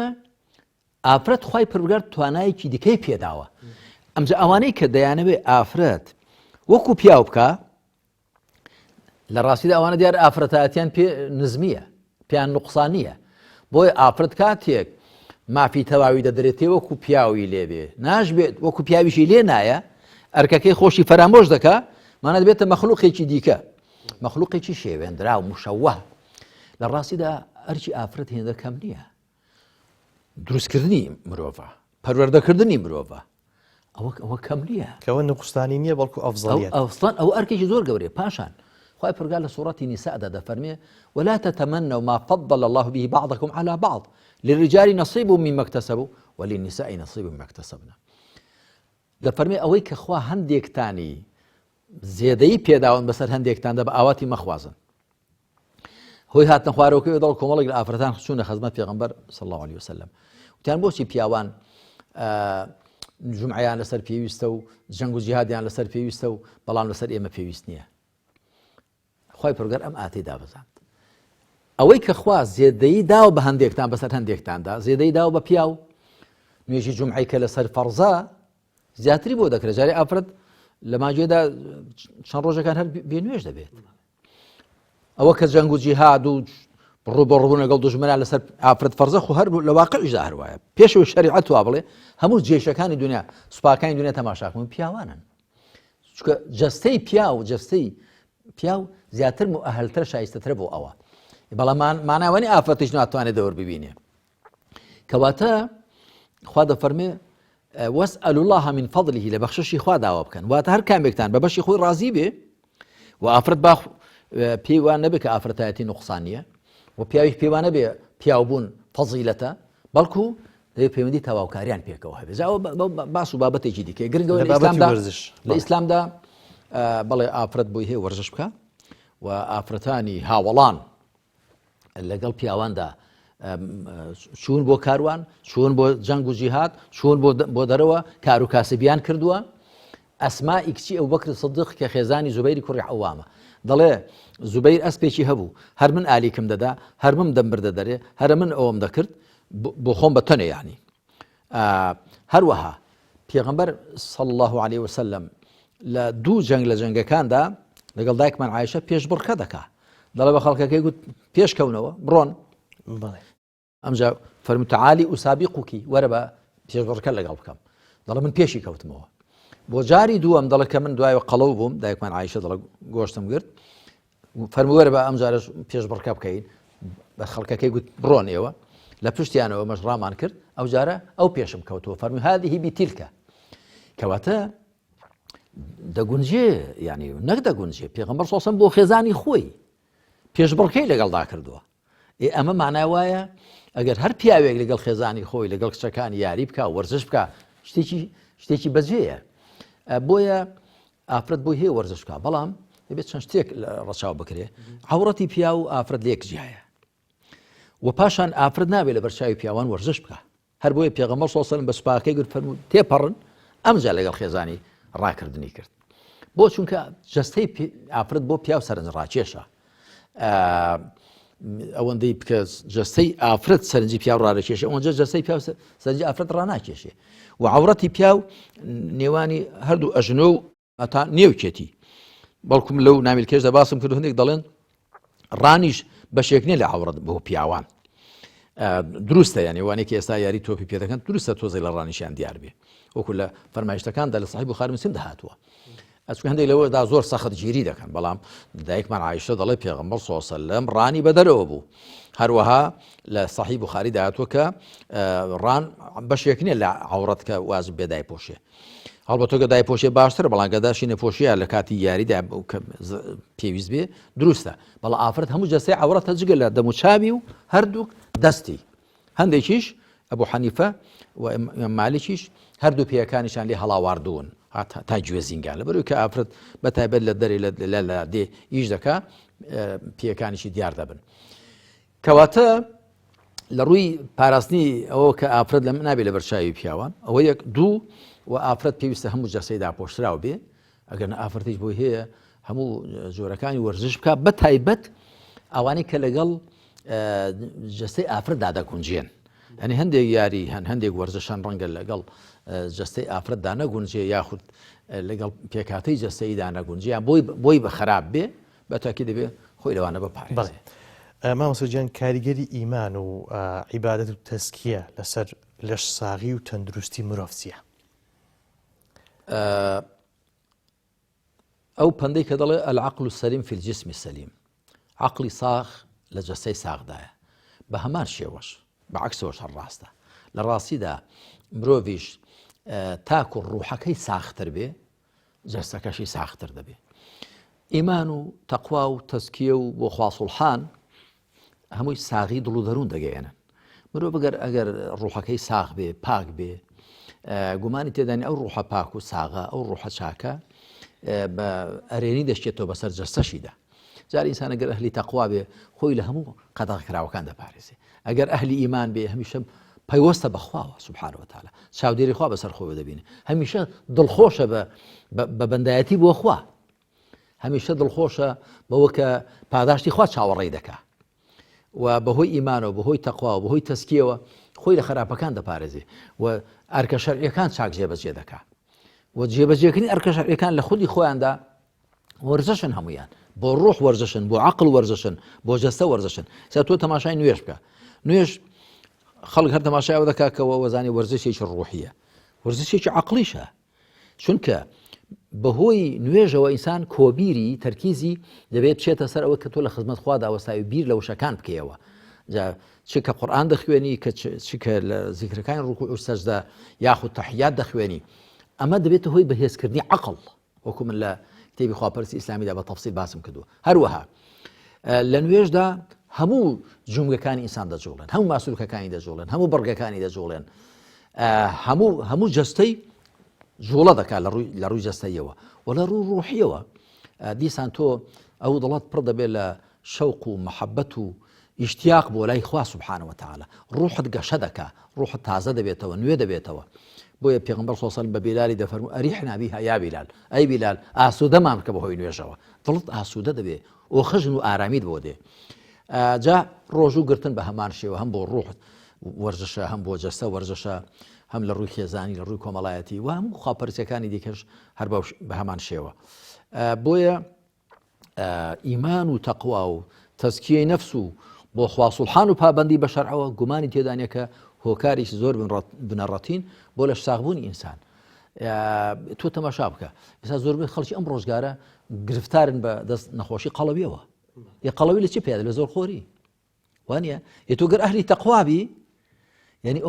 ئافرەت خوای پەروەردگار توانایەکی دیکەی پێداوە. ئەمجا ئەوانەی کە دەیانەوێ ئافرەت وەکو پیاو بکە، لە ڕاستیدا ئەوانە دیار ئافرەتایەتیان پێ نزمیە، پیان نوقسانیە. بۆیە ئافرەت کاتێک مافی تەواوی دەدرێتێ وەکو پیاوی لێبێ، ناشبێت وەکو پیاویشی لێ نایە، ئەرکەکەی خۆشی فەرامۆش دەکا، مانە دەبێتە مەخلوقێکی دیکە، مەخلوقێکی شێوێنرا و مشەوه. لە ڕاستیدا ئەرکی ئافرەت هێندە کەم نییە. دروستکردنی مرۆڤە، پەروەردەکردنی مرۆڤە، ئەوە کەم نییە، کەوە نقصانی نییە بەڵکو ئەفزەڵیەت. ئەو ئەرکێکی زۆر گەورەیە. پاشان خوای پەروەردگار لە سوورەتی نیساءدا دەفەرمێ ولا تتمنوا ما فضل الله به بعضكم على بعض للرجال نصيب مما اكتسبوا وللنساء نصيب مما اكتسبنا. دەفەرمێ ئەوەی کە خوا هەندێکتانی زێدەی پێداون بەسەر هەندێکتاندا بە ئاواتی مەخوازن. هۆی هاتنە خوارەوەکەوێ دەڵ کۆمەڵێک لە ئافرەتان چوونە خەزمەت پێغەمبەر صلی الله عليه وسلم، وتیان بۆچی پیاوان جومعەیان لەسەر پێویستە و جەنگ و جیهادیان لەسەر پێویستە و بەڵام لەسەر ئێمە پێویست نییە. خوای پەروەردگار ئەم ئاتەی دابەزاند. ئەوەی کە خوا زێدەیی داوە بە هەندێکتان بەسەر هەندێکتاندا، زێدەی داوە بە پیاو. نوێژی جومعەی کە لەسەر فەرزە زیاتری بۆ دەکرێت. جارێ ئافرەت لە ماجێدا چەند ڕۆژەکان هەر بێنوێژ دەبێت. ئەوە کە جەنگ و جیهاد و ڕوبەڕووبوون لەگەڵ دوژمنان لەسەر ئافرەت فەرزە خو هەر لە واقعیشدا هەروایە. پێشەوەی شەریعەت وا بڵێ هەموو جێشەکانی دنیا، سوپاکانی دنیا تەماشاکەن پیاوانن. چونکە جەستەی پیاو زیاتر مؤهلتر شایستەترە بۆ ئەوە. بەڵام ماناوانی ئافرەتیش ناتوانێت دەوەر ببینێ. کەواتە خوا دەفەرمێ وەسئەلوا الله من فەضله، لە بەخششی خوا داوا بکەن. واتە هەر کامێکتان بە بەشی خۆی ڕازی بێ و ئافرەت با پێی وان نەبێت کە ئافرەتایەتی نوقسانیە و پیاویش پێی وان نەبێ پیاوبوون فەزیلەتە، بەڵکو دەبێت پەیوەندی تەواوکاریان پێکەوە هەبێت. باس و بابەتێکی دیکە گرنگەوە لە ئیسلامدا بەڵێ ئافرەت بۆی هەیە وەرزش بکە و ئافرەتانی هاوڵان لەگەڵ پیاواندا چوون بۆ کاروان، چوون بۆ جەنگ و جیهاد، چوون بۆ دەرەوە کار و کاسبیان کردووە. ئەسمائی کچی ئەبوبەکر سیدیق کە خێزانی زوبەیری کوڕی عەوامە دەڵێ زوبەیر ئەسپێکی هەبوو، هەر من ئالیکم دەدا، هەر من دەم بردەدەرێ، هەر من ئەوەم دەکرد بۆ خۆم بە تەنێ. یعنی هەروەها پێغەمبەر صلی الله عليه وسلم لە دوو جەنگ لە جەنگەکاندا لەگەڵ دایکمان عایشە پێشبڕکە دەکا، دەڵێ بە خەڵکەکەی گوت پێشکەونەوە بڕۆن. ئەمجا فەرمووی تعالی ئوسابیقوکی، وەرە بە پێشبڕکە لەگەڵ بکەم. دەڵێ من پێشی کەوتمەوە. بۆ جاری دووەم دەڵێ کە من دوایەوە قەڵەو بووم، دایکمان عایشە دەڵێ گۆشتم گرت، فەرمووی وەرە بە ئەم جارە پێشبڕکە بکەین. بە خەڵکەکەی گوت بڕۆن ئێوە، لە پشتیانەوە مەش ڕامان کرد، ئەو جارە ئەو پێشم کەوتەوە. فەرمووی هذه بتلکە، کەواتە دەگونجێ، یعنی نەک دەگونجێ. پێغەمبەر صلی الله علیه و سلم بۆ خێزانی خۆی پێشبڕکەی لەگەڵدا کردووە. ئەمە معنای وایە ئەگەر هەر پیاوێک لەگەڵ خێزانی خۆی لەگەڵ کچەکانی یاری بکە، وەرزش بکە، شتێکی بەجێیە. بۆیە ئافرەت بۆی هەیە وەرزش بکە، بەڵام دەبێت چەند شتێک ڕەچاو بکرێ. عەوڕەتی پیا و ئافرەت لێک جیایە و پاشان ئافرەت نابێت لە بەرچاوی پیاوان وەرزش بکە. هەر بۆیە پێغەمبەر صلی الله علیه و سلم بە سوپاکەی گوت فەرمووی تێپەڕن، ئەمجا لەگەڵ خێزانی ڕاکردنی کرد. بۆ چونکە جەستەی ئافرەت بۆ پیا و سەرنج ڕاکێشە. ئەوەندەی بکە جەستەی ئافرەت سەرنجی پیا و ڕاکێشە، ئەوەنجا جەستەی پیا و سەرنجی ئافرەت ڕاناکێشێ. و عەوڕەتی پیا و نێوانی هەردوو ئەژنۆ و ئەتا نێوکێتی بەڵکوم لەو نامیل کێشدا باسم کرد هەندێک دەڵێن ڕانیش بەشێکنێ لە عەورەت بۆ پیاوان دروستە یعنی وانەیە ئێستا یاری تۆپی پێ دەکەن دروستە تۆزەی لە ڕانیشیان دیار بێ وەکو لە فەرمایشتەکاندا لە صحیح بوخاری مسلم داهاتووە ئەچکە هەندێک لەوەدا زۆر سەخت گیری دەکەن بەڵام دایکمان عایشە دەڵێ پێغەمبەر صلی الله علیه و سلم ڕانی بەدەرەوە بوو هەروەها لە صحیح بوخاری داهاتووە کە ڕان بەشێکنێ لە عەورەت کە واجب بێ دایپۆشێ هەڵبەتۆ کە دایپۆشێ باشترە بەڵام کە داشینە پۆشیە لە کاتی یاریدا پێویست بێ دروستە بەڵام ئافرەت هەموو جەستەی عەورەتە جگە لە دەم و چاوی و هەردووک دەستی هەندێکیش ئەبوو حەنیفە و ئیمام مالیکیش هەردوو پێیەکانیشان لێ هەڵاواردوون تا گوێزینگان لەبەرەوەی کە ئافرەت بەتایبەت لە دەرێ لە دێ ئیش دەکا پێیەکانیشی دیار دەبن کەواتە لە ڕووی پاراستنی ئەوە کە ئافرەت لە نابێت لە بەرچاوی پیاوان ئەوە یەک دوو و ئافرەت پێویستە هەموو جەستەی داپۆشراو بێ ئەگەر ئافرەتیش بۆی هەیە هەموو جۆرەکانی وەرزش بکە بەتایبەت ئەوانەی کە لەگەڵ جەستەی ئافرەتدا دەگونجێن هەنی هەندێک یاری هەندێک وەرزشان ڕەنگە لەگەڵ جەستەی ئافرەتدا نەگونجێ یاخود لەگەڵ پێکاتەی جەستەیدا نەگونجیان بۆی بە خراپ بێ بەتاکی دەبێ خۆی لەوانە بپارێزێ مامۆستا گیان کاریگەری ئیمان و عیبادەت و تەزکیە لەسەر لەش ساغی و تەندروستی مرۆڤ چییە؟ ئەو پەندەی کە دەڵێ العقل السەلیم فی الجسم السەلیم عقلی ساغ لە جەستەی ساغدایە بە هەمان شێوەش بەعکسەوەش هەر ڕاستە لە ڕاستیدا مرۆڤیش تاکو ڕوحەکەی ساختر بێ جەستەکەشی ساختر دەبێ ئیمان و تەقوا و تەزکیە و بۆ خواسوڵحان هەمووی ساغی دڵ و دەروون دەگەیەنن مرۆڤ ئەگەر ڕوحەکەی ساغ بێ پاک بێ گومانی تێدانی ئەو ڕوحە پاک و ساغە ئەو ڕوحە چاکە بە ئەرێنی دەشتێتەوە بەسەر جەستەشیدا جار ئینسان ئەگەر ئەهلی تەقوا بێ خۆی لە هەموو قەدەغەکراوەکان دەپارێزێ ئەگەر ئەهلی ئیمان بێ هەمیشە پەیوەستە بەخواوە سوبحانەهو وتەعالا چاودێری خوا بەسەر خۆی دەبینێ هەمیشە دڵخۆشە بە بەندایەتی بۆ خوا هەمیشە دڵخۆشە بەوە کە پاداشتی خوا چاوەڕێی دەکا و بەهۆی ئیمانەوە بەهۆی تەقوا و بەهۆی تەزکیەوە خۆی لە خراپەکان دەپارێزێ و ئەرکە شەرعیەکان چاک جێبەجێ دەکا و جێبەجێکردنی ئەرکە شەرعیەکان لە خودی خۆیاندا وەرزشن هەمویان بۆ ڕوح وەرزشن بۆ عەقڵ وەرزشن بۆ جەستە وەرزشن سا تۆ تەماشای نوێژ بکە نوێژ خەڵک هەر تەماشای ئەوە دەکا کەەوە وەزانی وەرزشێکی ڕوحیە وەرزشێکی عەقڵیشە چونکە بەهۆی نوێژەوە ئینسان کۆبیری تەرکیزی دەبێت بچێتە سەر ئەوە کە تۆ لە خزمەت خوادا وەسای بیر لە وشەکان بکەیەوە چ کە قورئان دەخوێنی کە لە زیکرەکانی ڕوکوع و سەجدە یاخود تەحیات دەخوێنی ئەمە دەبێتە هۆی بەهێزکردنی عەقڵ وەکو من لە کتێبی خواپەرستی ئیسلامیدا بە تەفسیل باسم کردووە هەروەها لە نوێژدا هەموو جومگەکانی ئینسان دەجوڵێن هەموو ماسوولکەکانی دەجوڵێن هەموو بەڕگەکانی دەجوڵێن هەموو جەستەی جوڵە دەکات لە ڕووی جەستەیەوە و لە ڕوو ڕوحیەوە دیسان تۆ ئەو دڵات پڕ دەبێت لە شەوق و مەحەبەت و ئیشتیاق بۆ لای خوا سوبحانەهو وتەعالا ڕوحت گەشە دەکا ڕوحت تازە دەبێتەوە نوێ دەبێتەوە بۆیە پێغەمبەر صلی الله علیه و سلم بە بیلالی دەفەرموو ئەریحنا بیها یا بیلال ئەی بیلال ئاسوودەمان بکە بەهۆی نوێژەوە دڵت ئاسوودە دەبێ و خژن و ئارامیت بۆ دێ جا ڕۆژوو گرتن بە هەمان شێوە هەم بۆ ڕوح وەرزشە هەم بۆ جەستە وەرزشە هەم لە ڕووی خێزانی لە ڕووی کۆمەڵایەتی و هەموو خواپەرسیەکانی دیکەش هەر بە هەمان شێوە بۆیە ئیمان و تەقوا و تەزکیەی نەفس و بۆ خواسوڵحان و پابەندی بە شەرعەوە گومانی تێدانە کە هۆکاریش زۆر بنەڕەتین بۆ لە شاغبوونی ئینسان تۆ تەماشا بکە ئێستا زۆربەی خەڵکی ئەم ڕۆژگارە گرفتارن بە دەست نەخۆشی قەڵەویەوە قەڵەوی لە چی پێدا لە زۆر خۆری وانە تۆ گەر ئەهلی تەقوابی یعنی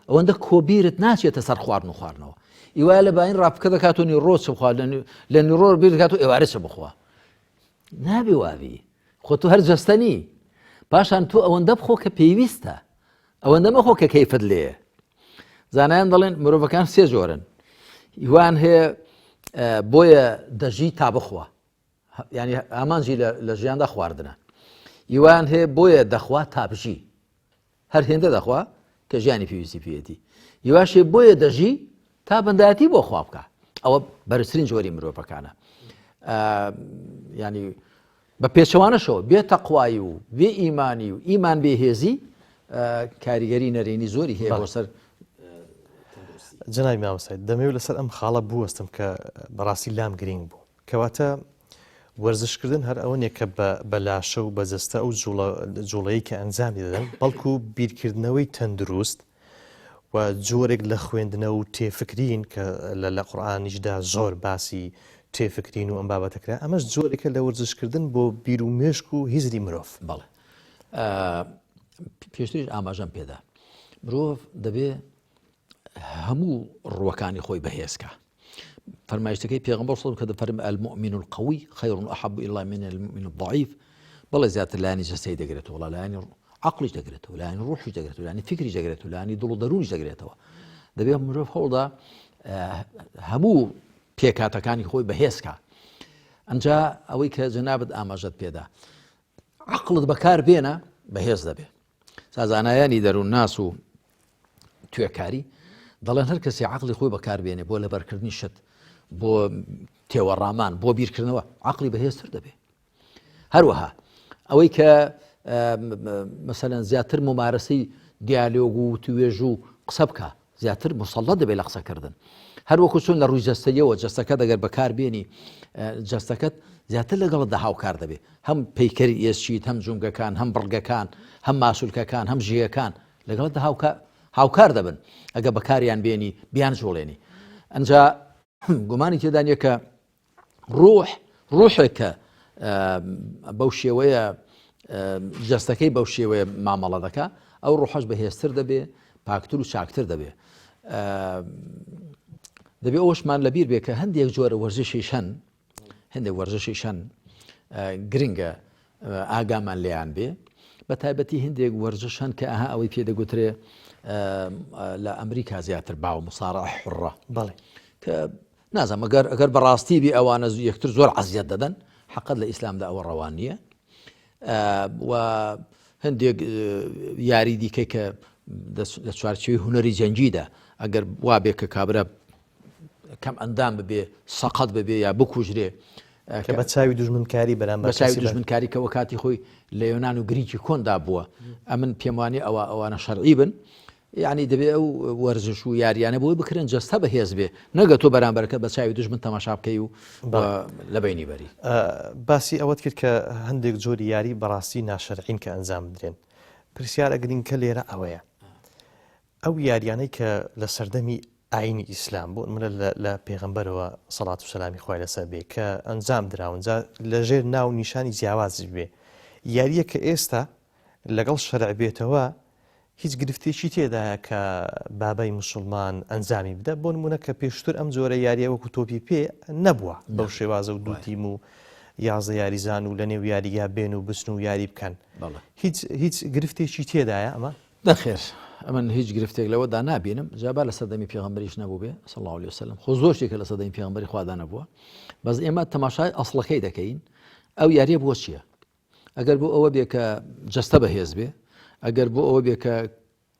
ئەوەندە کۆبیرت ناچێتە سەر خواردن و خواردنەوە ئیوایە لە باین ڕابکە دەکاتۆنی ڕۆژ بخوا لە نیڕۆ بیر دەکات و ئێوارەچە بخوا نابێ واوی خۆ تۆ هەر جەستەنی پاشان تۆ ئەوەندە بخۆ کە پێویستە ئەوەندە مەخۆ کە کەیفت لێیە زانایان دەڵێن مرۆڤەکان سێ جۆرن هیوان هەیە بۆیە دەژی تا بخوا ینی ئامانجی لە ژیاندا خواردنە هیوان هەیە بۆیە دەخوا تا بژی هەر هێندە دەخوا کە ژیانی پێویستی پێێتی هیواشێ بۆیە دەژی تا بەندایەتی بۆ خوا بکە ئەوە بەرزترین جۆری مرۆڤەکانە ینی بە پێچەوانەشەوە بێ تەقوایی و بێ ئیمانی و ئیمان بێهێزی کاریگەری نەرێنی زۆری هەیە بۆ سەر جنابی مامۆستا دەمەوێت لەسەر ئەم خاڵە بوەستم کە بەڕاستی لام گرنگ بوو کەواتە وەرزشکردن هەر ئەوە نیە کە بە لاشە و بە جەستە ئەو جوڵەیە کە ئەنجامی دەدەن بەڵکو بیرکردنەوەی تەندروست و جۆرێک لە خوێندنەوە و تێفکرین کە لە قورئانیشدا زۆر باسی تێفکرین و ئەم بابەتەکرا ئەمەش جۆرێکە لە وەرزشکردن بۆ بیر و مێشک و هیزری مرۆڤ. بەڵێ پێشتریش ئاماژەم پێدا مرۆڤ دەبێ هەموو ڕوەکانی خۆی بەهێزکە. فەرمایشتەکەی پێغەمبەر صلی کە دەفەرمێ المؤمن القوي خير أحب إلى الله من المؤمن الضعيف. بەڵێ زیاتر لایانی جەستەی دەگرێتەوە، وڵا لایانی عەقڵیش دەگرێتەوە، لایانی ڕوحیش دەگرێتەوە، لایانی فکریش دەگرێتەوە، لایانی دڵ و دەرونیش دەگرێتەوە. دەبێت مرۆڤ هەوڵدا هەموو پێکاتەکانی خۆی بەهێزکە. ئەنجا ئەوەی کە جەنابەت ئاماژەت پێدا عەقڵت بەکار بێنە بەهێز دەبێ. سازانایانی دەروون ناس و توێکاری دەڵێن هەر کەسی عەقڵی خۆی بەکار بێنێ بۆ لەبەرکردنی شت، بۆ تێوەڕامان، بۆ بیرکردنەوە عەقڵی بەهێزتر دەبێ. هەروەها ئەوەی کە مەسەلەن زیاتر ممارەسەی دیالۆگ و توێژ و قسە بکە، زیاتر مسەڵڵەت دەبێت لە قسەکردن. هەروەکو چۆن لە ڕووی جەستەیەوە جەستەکەت ئەگەر بەکار بێنی جەستەکەت زیاتر لەگەڵتدا هاوکار دەبێت، هەم پەیکەری ئێسچیت، هەم جونگەکان، هەم بڕگەکان، هەم ماسوولکەکان، هەم ژیەکان لەگەڵتدا هاوکار دەبن ئەگە بەکاریان بێنی بیان جوڵێنی. ئەنجا گومانی تێدا نیە کە ڕوحێکە بەو شێوەیە جەستەکەی بەو شێوەیە مامەڵە دەکا، ئەو ڕوحەش بەهێزتر دەبێ، پاکتر و چاکتر دەبێ. دەبێ ئەوەشمان لەبیر بێ کە هەندێک جۆرە وەرزشی شەن گرنگە ئاگامان لێیان بێ، بە تایبەتی هەندێک وەرزش هەن کە ئەها ئەوەی پێدەگوترێ لە ئەمریکا زیاتر باو مصارع حڕە. بەڵێ کە نازانم ئەگەر بەڕاستی بی ئەوانە یەکتر زۆر عەزیەت دەدەن، حەقەت لە ئیسلامدا ئەوە ڕەوان نییە. و هەندێک یاری دیکە کە لە چوارچێوەی هونەری جەنگیدا ئەگەر وابێ کە کابرا کەم ئەندام ببێ، سەقەت ببێ یا بکوژرێ کە بە چاوی دوژمنکاری بەرامبەر بەچاوی دوژمنکاری کەەوە کاتی خۆی لە یۆنان و گریکی کۆندا بووە. ئەمن پێم وانێ ئەوانە شەرعی بن، یعنی دەبێ ئەو وەرزش و یاریانە بۆی بکرێن جەستە بەهێز بێ، نەگە تۆ بەرامبەرەکە بە چاوی دوژمن تەماشا بکەی و لە بینی بەری. باسی ئەوەت کرد کە هەندێک جۆری یاری بەڕاستی ناشەرعین کە ئەنجام بدرێن. پرسیارە گرنگکە لێرە ئەوەیە ئەو یاریانەی کە لە سەردەمی ئاینی ئیسلام بۆ منە لە پێغەمبەرەوە سەڵات و سەلامی خوای لەسەر بێ کە ئەنجام دراونجا لەژێر ناو نیشانی جیاوازی بێ، یاریە کە ئێستا لەگەڵ شەرع بێتەوە هیچ گرفتێکی تێدایە کە بابای موسڵمان ئەنجامی بدە. بۆ نمونە کە پێشتر ئەم جۆرە یاریە وەکو تۆپی پێ نەبووە بەو شێوازە و دووتیم و یازدە یاریزان و لە نێو یاریگا بێن و بچن و یاری بکەن. هیچ گرفتێکی تێدایە ئەمە نەخێر. ئەمن هیچ گرفتێک لەوەدا نابینم. جابا لە سەردەمی پێغەمبەریش نەبوو بێ صلی الله علیه وسلم، خۆ زۆر شتێکە لە سەردەمی پێغەمبەری خوادا نەبووە. بەس ئێمە تەماشای ئەسڵەکەی دەکەین. ئەو یاریە بۆ چییە؟ ئەگەر بۆ ئەوە بێ کە جەستە بەهێز بێ، ئەگەر بۆ ئەوە بێ کە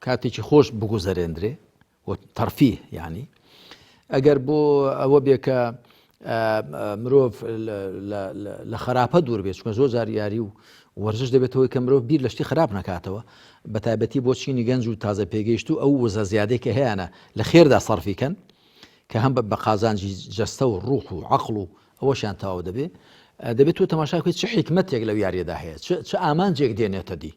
کاتێکی خۆش بگوزەرێندرێ و تەرفیه، یعنی ئەگەر بۆ ئەوە بێ کە مرۆڤ لە خراپە دوور بێت، چونکە زۆر جار یاری و وەرزش دەبێتەوەی کە مرۆڤ بیر لە شتی خراپ نەکاتەوە، بە تایبەتی بۆ چینی گەنج و تازە پێگەیشت و ئەو وزە زیادەی کە هەیەە لە خێردا سەرفیکەن کە هەم بە قازانجی جەستە و ڕوح و عەقڵ و ئەوەشیان تەواو دەبێت تۆ تەماشا بکەیت چه حیکمەتێک لەو یاریەدا هەیە، چه ئامانجێک دێنێتە دی.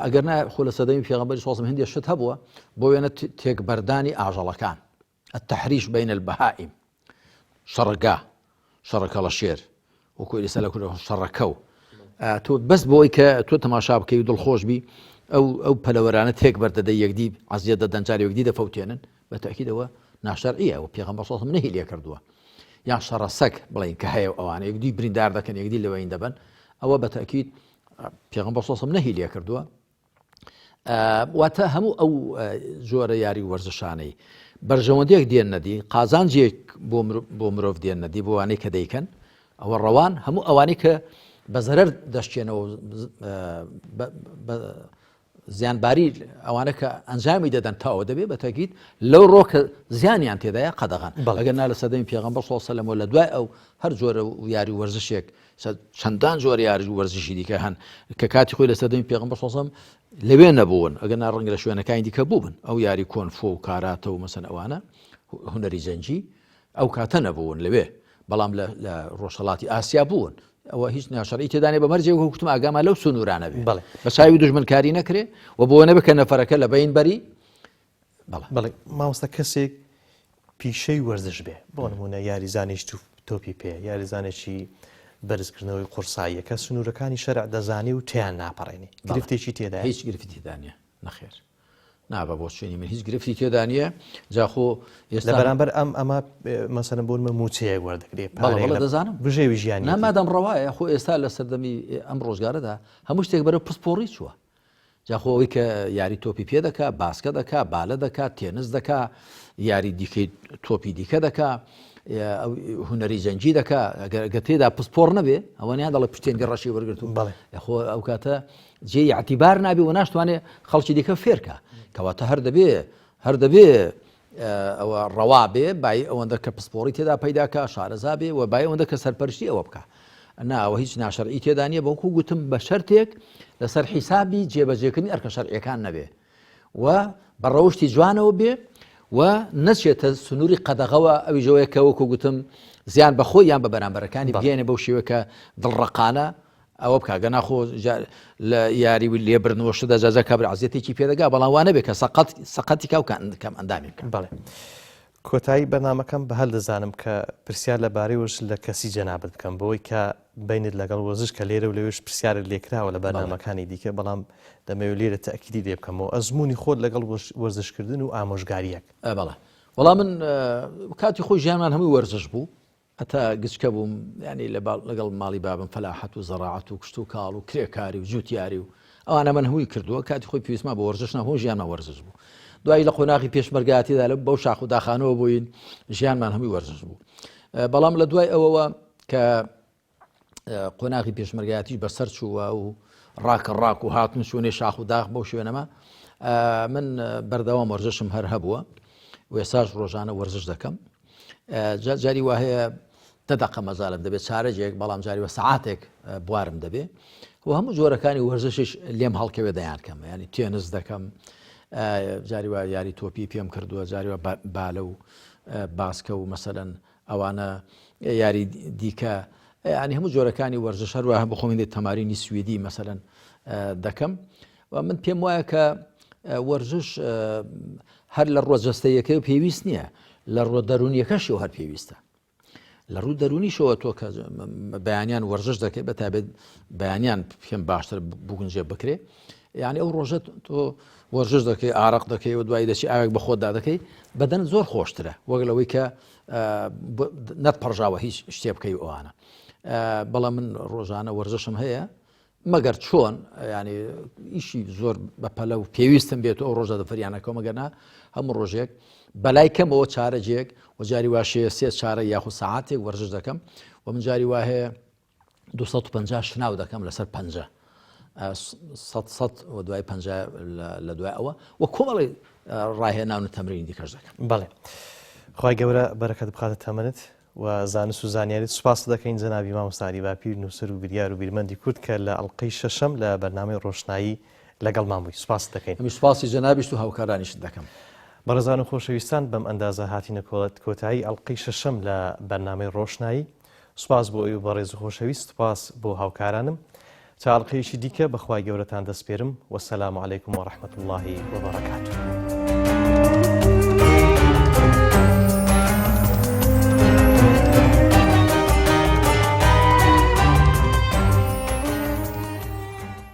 ئەگەر نا خۆ لە سەردەمی پێغەمبەری سڵ هەندێک شت هەبووە بۆ وێنە تێکبەردانی ئاژەڵەکان، التەحریش بین البەهائیم، شەڕەکە لە شێر وەکو ئێستا لە کورد شەڕەکە و تۆ بەس بۆی کە تۆ تەماشا بکەی و دڵخۆش بی ئەو پەلەوەرانە تێک بەردەدەی یەکدی عەزیەت دەدەن جارێ یەکدی دەفەوتێنن، بە تەکیدەوە ناشەرعیە و پێغەمبەر سڵ نەهی لێ کردووە. یان شەڕە سەگ بڵین کە هەیە ئەوانە یەکدی بریندار دەکەن یەکدی لەوەین دەبن، ئەوە بە تەکید پێغەمبەر سڵ نەهی لێ کردووە. واتە هەموو ئەو جۆرە یاری وەرزشانەی بەرژەوەندێک دێن نەدی، قازانجێک بۆ مرۆڤ دێن نەدی، بۆ وانەی کە دەیکەن ئەوە ڕەوان هەموو ئەوانەی کە بە زەرەر دەشتێنەوە زیانباری ئەوانە کە ئەنجامی دەدەن تاوە دەبێت بە تاکید لەو ڕۆکە زیانیان تێدایە قەدەغان. ئەگەر نا لە سەردەمی پێغەمبەر صلی الله علیه و سلم لە دوای ئەو هەر جۆرە یاری وەرزشێک چەندان جۆر یاری وەرزشی دیکە هەن کە کاتی خۆی لە سەردەمی پێغەمبەر صلی الله علیه و سلم لەوێ نەبوون، ئەگەر نا ڕەنگە لە شوێنەکانی دیکە بووبن. ئەو یاری کۆنفۆ و کاراتە و مەسەن ئەوانە هونەری جەنگی ئەو کاتە نەبوون لەوێ، بەڵام لە ڕۆژهەڵاتی ئاسیا بوون ئەوە هیچ ناشەڕی تێدانێ بەمەرجێ وەکوتم ئاگامان لەو سنوورانە بێ بە چاوی دوژمنکاری نەکرێ و بۆ نەبکە نەفەرەکە لە بەین بەری بەڵێ مامۆستا کەسێک پیشەی وەرزش بێ بۆ نمونە یاریزانێکی تۆپی پێ یاریزانێکی بەرزکردنەوەی قورساییە کە سنوورەکانی شەرع دەزانی و تیان ناپەڕێنی گرفتێکی تێدا هیچ گرفتی تێدانە نەخێر نابە بۆ شوێنی من هیچ گرفتی تێدانە جاخۆ ئێستا بەرامبەر ئەمە مەسەلەن بۆ موچەیەک وەردەگرێت دەزانم بژێوی ژیانی نامادەم ڕەوایە خۆ ئێستا لە سەردەمی ئەم ڕۆژگارەدا هەموو شتێک بەرە پسپۆڕی چووە جاخۆەوەی کە یاری تۆپی پێ دەکا باسکە دەکا بالە دەکات تێنس دەکا یاری دیکەی تۆپی دیکە دەکا هوەری جەنجی دەکا گە تێدا پسپۆڕ نەبێ ئەوەنیان دەڵێ پشتێنگە ڕەشی وەرگرت و خۆ ئەو کاتە جێ یاعتیبار نابێ و ناشتوانێ خەڵکی دیکە فێرکە کەواتە هەر دەبێ ئەوە ڕەوا بێ بای ئەوەندە کە پسپۆڕی تێدا پەیداکە شارەزا بێ و بای ئەوەندە کە سەرپەرشتی ئەوە بکە ئەوە هیچ ناشەرعی تێدانە بەوکو گوتم بە شەرتێک لەسەر حیسابی جێبەجێکردنی ئەرکە شەرعیەکان نەبێ و بەڕەوشتی جوانەوە بێ و نەچێتە سنووری قەدەغەوە ئەوی ژەوەیە کە وەکو گوتم زیان بەخۆی یان بە بەرامبەرەکانی بگەێنێ بەو شێوەکە دڵڕقانە ئەوە بکە گە ناخۆ لە یاری لێبرنەوەشدا جازە کابرا عزیەتێکی پێدەگا بەڵام وانە بێ کە سەقەتی کەم ئەندامی بکەم بەڵێ کۆتایی بەنامەکەم بە هەل دەزانم کە پرسیار لەبارەی وەرز لە کەسی جەنابەت بکەم بەوەی کە بینت لەگەڵ وەرزش کە لێرە و لەوێش پرسیارت لێکراوە لە بەرنامەکانی دیکە بەڵام دەمەوێت لێرە تەئکیدی لێ بکەمەوە ئەزمموی خۆت لەگەڵ وەرزشکردن و ئامۆژگاریەک بەڵێ وەڵام من کاتی خۆی ژیانمان هەمووی وەرزش بوو هەتا گچکە بووم ینی لەگەڵ ماڵی بابم فەلاحەت و زەڕاعەت و کشت و کاڵ و کرێکاری و جووتیاری و ئەوانە من هەمووی کردووە کاتی خۆی پێویستمان بە وەرزش نەهۆ ژیانمان وەرزش بوو دوایی لە قۆناغی پێشمەرگایەتیدا لە بەو شاخ و داخانەوە بووین ژیانمان هەمووی وەرزش بوو بەڵام لە دوای ئەوەوە کە قۆناغی پێشمەرگایەتیش بەسەر چووە و ڕاک و هاتن شوێنێ شاخ و داخ بەو شوێنەمە من بەردەوام وەرزشم هەر هەبووە و ئێساش ڕۆژانە وەرزش دەکەم جاری وهەیە دەدەقە مەزالم دەبێت چارەجێک بەڵام جاریوە سەعاتێک بوارم دەبێ و هەموو جۆرەکانی وەرزشش لێم هەڵکەوێ دەیانکەم ینی تێنس دەکەم جاریوە یاری تۆپی پێم کردووە جاریوە بالە و باسکە و مەسەلەن ئەوانە یاری دیکە ینی هەموو جۆرەکانی وەرزش هەروە هەم بخۆمێنێت تەمارینی سوێدی مەسەلەن دەکەم و من پێم وایە کە وەرزش هەر لە ڕۆژجەستەیەکەی و پێویست نییە لە ڕۆ دەرونیەکەشی و هەر پێویستە لە ڕوو دەرونیشەوە تۆ کە بەیانیان وەرزش دەکەی بەتابێت بەیانیان پێم باشتر بگونجێ بکرێ یعنی ئەو ڕۆژە تۆ وەرزش دەکەی ئارەق دەکەی و دوایی دەچی ئاوێک بە خۆتدا دەکەی بەدەن زۆر خۆشترە وەک لەوەی کە نەتپەڕژاوە هیچ شتێ بکەی ئەوانە بەڵام من ڕۆژانە وەرزشم هەیە مەگەر چۆن ینی ئیشی زۆر بەپەلە و پێویستم بێت ئەو ڕۆژە دەفریانەکە مەگەنا هەموو ڕۆژێک بەلای کەمەوە چارەجێک و جاری واشەیە سێ چارە یاخو ساعاتێک وەرزش دەکەم و من جاری وا هەیە 250 شناو دەکەم لەسەر 50 و دوای 50 لە دوای ئەوە و کۆمەڵی ڕاهێناون تەمرین دیکەش دەکەم بەڵێ خوای گەورە بەرەکەت بخاتە تەمەنت و زانست و زانیاری سوپاس دەکەین جەنابی مامۆستا باپیر نووسەر و بریار و بیرمەندی کورد کە لە ئەڵقەی شەشەم لە بەرنامەی ڕۆشنایی لەگەڵمان بووی سوپاس دەکەین سوپاسی جەنابیش و هاوکارانیش دەکەم بەڕێزان و خۆشەویستان بەم ئەندازە هاتینە کۆتایی ئەڵقەی شەشەم لە بەرنامەی ڕۆشنایی سوپاس بۆ ئەوی بەڕێز و خۆشەویست سوپاس بۆ هاوکارانم تا ئەڵقەیەکی دیکە بەخوای گەورەتان دەسپێرم وەسەلام عەلەیکوم وەڕەحمەتوڵڵاهی وبەڕەکاتوه